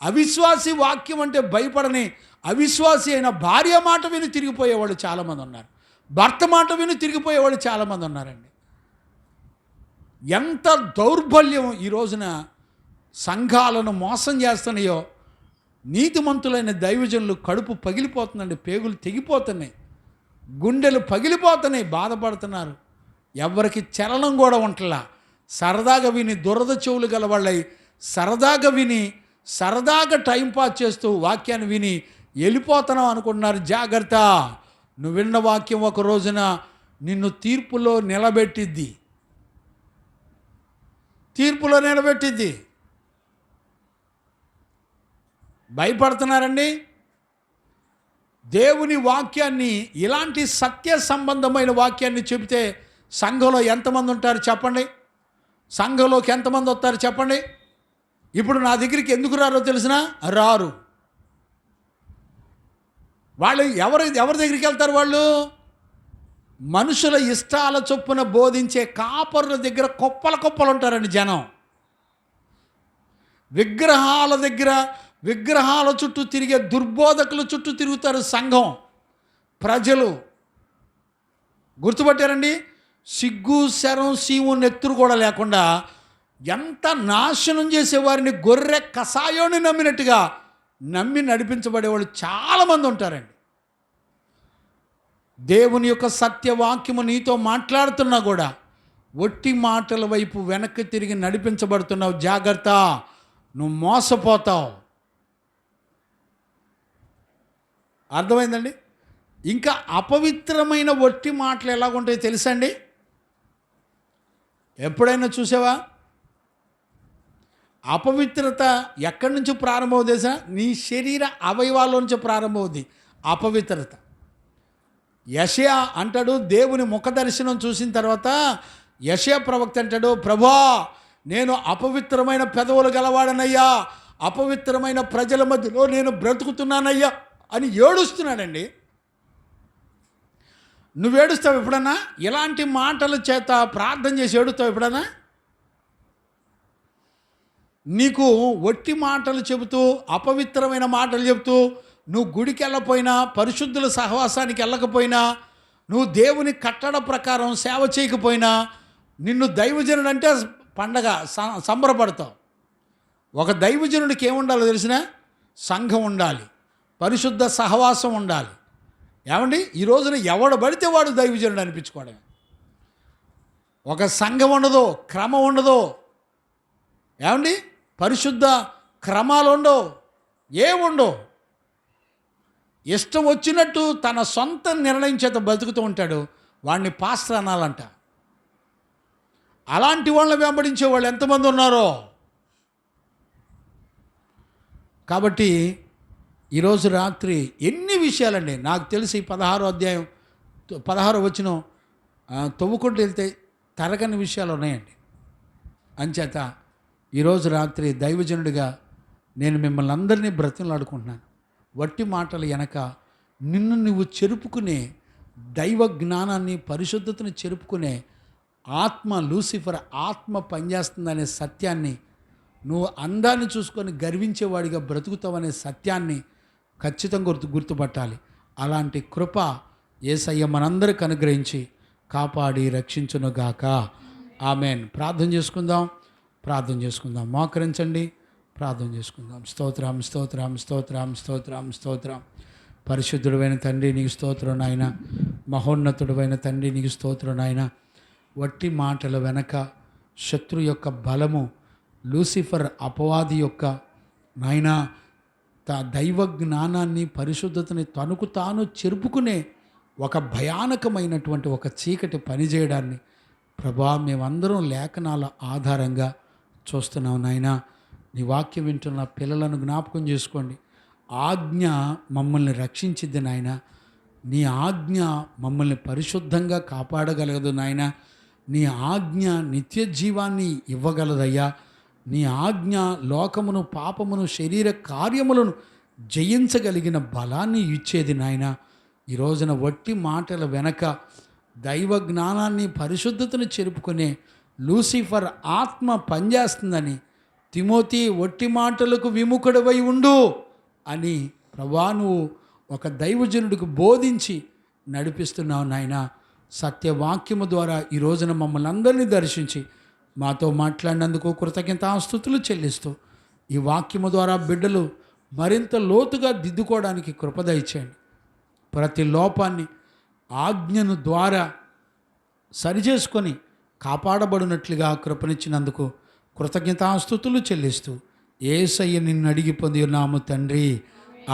అవిశ్వాసి, వాక్యం అంటే భయపడని అవిశ్వాసి అయిన భార్య మాట విని తిరిగిపోయేవాళ్ళు చాలామంది ఉన్నారు. భర్త మాట విని తిరిగిపోయేవాళ్ళు చాలామంది ఉన్నారండి. ఎంత దౌర్బల్యం ఈ రోజున సంఘాలను మోసం చేస్తున్నాయో. నీతిమంతులైన దైవజనులు కడుపు పగిలిపోతుందండి, పేగులు తెగిపోతున్నాయి, గుండెలు పగిలిపోతున్నాయి, బాధపడుతున్నారు. ఎవరికి చలనం కూడా ఉంటలా. సరదాగా విని దురద చెవులు గలవాళ్ళై సరదాగా విని సరదాగా టైంపాస్ చేస్తూ వాక్యాన్ని విని వెళ్ళిపోతున్నావు అనుకుంటున్నారు. జాగ్రత్త. నువ్వు విన్న వాక్యం ఒక రోజున నిన్ను తీర్పులో నిలబెట్టిద్ది. తీర్పులో నిలబెట్టిద్ది. భయపడుతున్నారండి? దేవుని వాక్యాన్ని, ఇలాంటి సత్య సంబంధమైన వాక్యాన్ని చెబితే సంఘంలో ఎంతమంది ఉంటారు చెప్పండి? సంఘంలోకి ఎంతమంది వస్తారు చెప్పండి? ఇప్పుడు నా దగ్గరికి ఎందుకు రారో తెలిసినా? రారు. వాళ్ళు ఎవరి దగ్గరికి వెళ్తారు? వాళ్ళు మనుషుల ఇష్టాల చొప్పున బోధించే కాపరుల దగ్గర కుప్పలు ఉంటారండి జనం. విగ్రహాల దగ్గర, విగ్రహాల చుట్టూ తిరిగే దుర్బోధకుల చుట్టూ తిరుగుతారు సంఘం, ప్రజలు. గుర్తుపట్టారండి? సిగ్గు, శరం, సీము, నెత్తురు కూడా లేకుండా ఎంత నాశనం చేసేవారిని గొర్రె కషాయోని నమ్మినట్టుగా నమ్మి నడిపించబడేవాళ్ళు చాలామంది ఉంటారండి. దేవుని యొక్క సత్యవాక్యము నీతో మాట్లాడుతున్నా కూడా ఒట్టి మాటల వైపు వెనక్కి తిరిగి నడిపించబడుతున్నావు. జాగ్రత్త, నువ్వు మోసపోతావు. అర్థమైందండి? ఇంకా అపవిత్రమైన ఒట్టి మాటలు ఎలాగుంటాయో తెలుసండి? ఎప్పుడైనా చూసావా? అపవిత్రత ఎక్కడి నుంచి ప్రారంభమవుతుంది తెలుసా? నీ శరీర అవయవాల నుంచి ప్రారంభమవుతుంది అపవిత్రత. యెషయా అంటాడు, దేవుని ముఖ దర్శనం చూసిన తర్వాత యెషయా ప్రవక్త అంటాడు, ప్రభా నేను అపవిత్రమైన పెదవులు గలవాడనయ్యా, అపవిత్రమైన ప్రజల మధ్యలో నేను బ్రతుకుతున్నానయ్యా అని ఏడుస్తున్నాడండి. నువ్వు ఏడుస్తావు ఎప్పుడన్నా? ఇలాంటి మాటల చేత ప్రార్థన చేసి ఏడుస్తావు ఎప్పుడన్నా? నీకు ఒట్టి మాటలు చెబుతూ, అపవిత్రమైన మాటలు చెబుతూ, నువ్వు గుడికి వెళ్ళకపోయినా, పరిశుద్ధుల సహవాసానికి వెళ్ళకపోయినా, నువ్వు దేవుని కట్టడ ప్రకారం సేవ చేయకపోయినా, నిన్ను దైవజనుడు అంటే పండగ సంబరపడతావు. ఒక దైవజనుడికి ఏముండాలో తెలిసిన? సంఘం ఉండాలి, పరిశుద్ధ సహవాసం ఉండాలి. ఏమండి, ఈ రోజున ఎవడు పడితే వాడు దైవజనుడు అనిపించుకోవడం. ఒక సంఘం ఉండదు, క్రమం ఉండదు. ఏమండి, పరిశుద్ధ క్రమాలు ఉండవు, ఏముండవు. ఇష్టం వచ్చినట్టు తన సొంత నిర్ణయం చేత బతుకుతూ ఉంటాడు. వాడిని పాస్టర్ అనాలంట. అలాంటి వాళ్ళని వెంబడించే వాళ్ళు ఎంతమంది ఉన్నారో. కాబట్టి ఈరోజు రాత్రి ఎన్ని విషయాలండి నాకు తెలిసి 16వ అధ్యాయం 16వ వచనం తవ్వుకుంటూ వెళ్తే తరగని విషయాలు ఉన్నాయండి. అంచేత ఈరోజు రాత్రి దైవజనుడిగా నేను మిమ్మల్ని అందరినీ బ్రతిమలాడుకుంటున్నాను. వట్టి మాటలు వెనక నిన్ను నువ్వు చెరుపుకునే దైవ జ్ఞానాన్ని, పరిశుద్ధతను చెరుపుకునే ఆత్మ, లూసిఫర్ ఆత్మ పనిచేస్తుందనే సత్యాన్ని, నువ్వు అందాన్ని చూసుకొని గర్వించేవాడిగా బ్రతుకుతావనే సత్యాన్ని ఖచ్చితంగా గుర్తుపట్టాలి. అలాంటి కృప యేసయ్య మనందరికి అనుగ్రహించి కాపాడి రక్షించునుగాక. ఆమేన్. ప్రార్థన చేసుకుందాం. మోకరించండి, ప్రార్థన చేసుకుందాం. స్తోత్రం, స్తోత్రం, స్తోత్రం, స్తోత్రం, స్తోత్రం. పరిశుద్ధుడైన తండ్రి నీకు స్తోత్రం నాయన. మహోన్నతుడైన తండ్రి నీకు స్తోత్రం నాయన. వట్టి మాటల వెనక శత్రు యొక్క బలము, లూసిఫర్ అపవాది యొక్క నాయన దైవ జ్ఞానాన్ని, పరిశుద్ధతని తనకు తాను చెరుపుకునే ఒక భయానకమైనటువంటి ఒక చీకటి పనిచేయడాన్ని ప్రభా మేమందరం లేఖనాల ఆధారంగా చూస్తున్నాం నాయన. నీ వాక్యం వింటున్న పిల్లలను జ్ఞాపకం చేసుకోండి. ఆజ్ఞ మమ్మల్ని రక్షించిద్ది నాయన. నీ ఆజ్ఞ మమ్మల్ని పరిశుద్ధంగా కాపాడగలగదు నాయన. నీ ఆజ్ఞ నిత్య జీవాన్ని ఇవ్వగలదయ్యా. నీ ఆజ్ఞ లోకమును, పాపమును, శరీర కార్యములను జయించగలిగిన బలాన్ని ఇచ్చేది నాయన. ఈ రోజున వట్టి మాటల వెనక దైవ జ్ఞానాన్ని, పరిశుద్ధతను చెరుపుకునే లూసిఫర్ ఆత్మ పనిచేస్తుందని, తిమోతి వట్టి మాటలకు విముఖుడవై ఉండు అని ప్రభా నువ్వు ఒక దైవజనుడికి బోధించి నడిపిస్తున్నావు నాయన. సత్యవాక్యము ద్వారా ఈ రోజున మమ్మల్ని అందరినీ దర్శించి మాతో మాట్లాడినందుకు కృతజ్ఞతాస్తుతులు చెల్లిస్తూ ఈ వాక్యము ద్వారా బిడ్డలు మరింత లోతుగా దిద్దుకోవడానికి కృప దయచేయండి. ప్రతి లోపాన్ని ఆజ్ఞను ద్వారా సరిచేసుకొని కాపాడబడినట్లుగా కృపనిచ్చినందుకు కృతజ్ఞతాస్తుతులు చెల్లిస్తూ యేసయ్య నిన్ను అడిగి పొంది ఉన్నాము తండ్రి,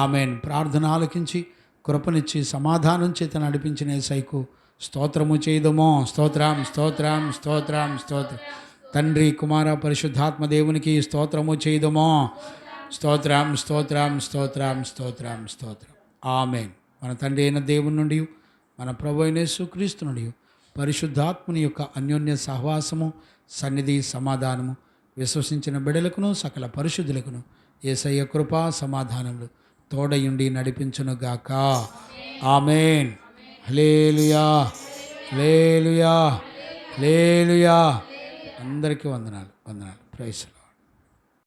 ఆమెన్. ప్రార్థన ఆలకించి కృపనిచ్చి సమాధానం చేత నడిపించిన యేసయ్యకు స్తోత్రము చేయదమో. స్తోత్రం, స్తోత్రం, స్తోత్రం, స్తోత్రం. తండ్రి, కుమార, పరిశుద్ధాత్మ దేవునికి స్తోత్రము చేయదమో. స్తోత్రం, స్తోత్రం, స్తోత్రం, స్తోత్రం, స్తోత్రం. ఆమెన్. మన తండ్రి అయిన దేవుని నుండి, మన ప్రభు అయిన యేసుక్రీస్తు నుండి, పరిశుద్ధాత్మని యొక్క అన్యోన్య సహవాసము, సన్నిధి, సమాధానము విశ్వసించిన బిడ్డలకును సకల పరిశుద్ధులకును యేసయ్య కృపా సమాధానములు తోడయుండి నడిపించునుగాక. ఆమెన్. హల్లెలూయా, హల్లెలూయా, హల్లెలూయా. అందరికీ వందనాలు. ప్రైజ్.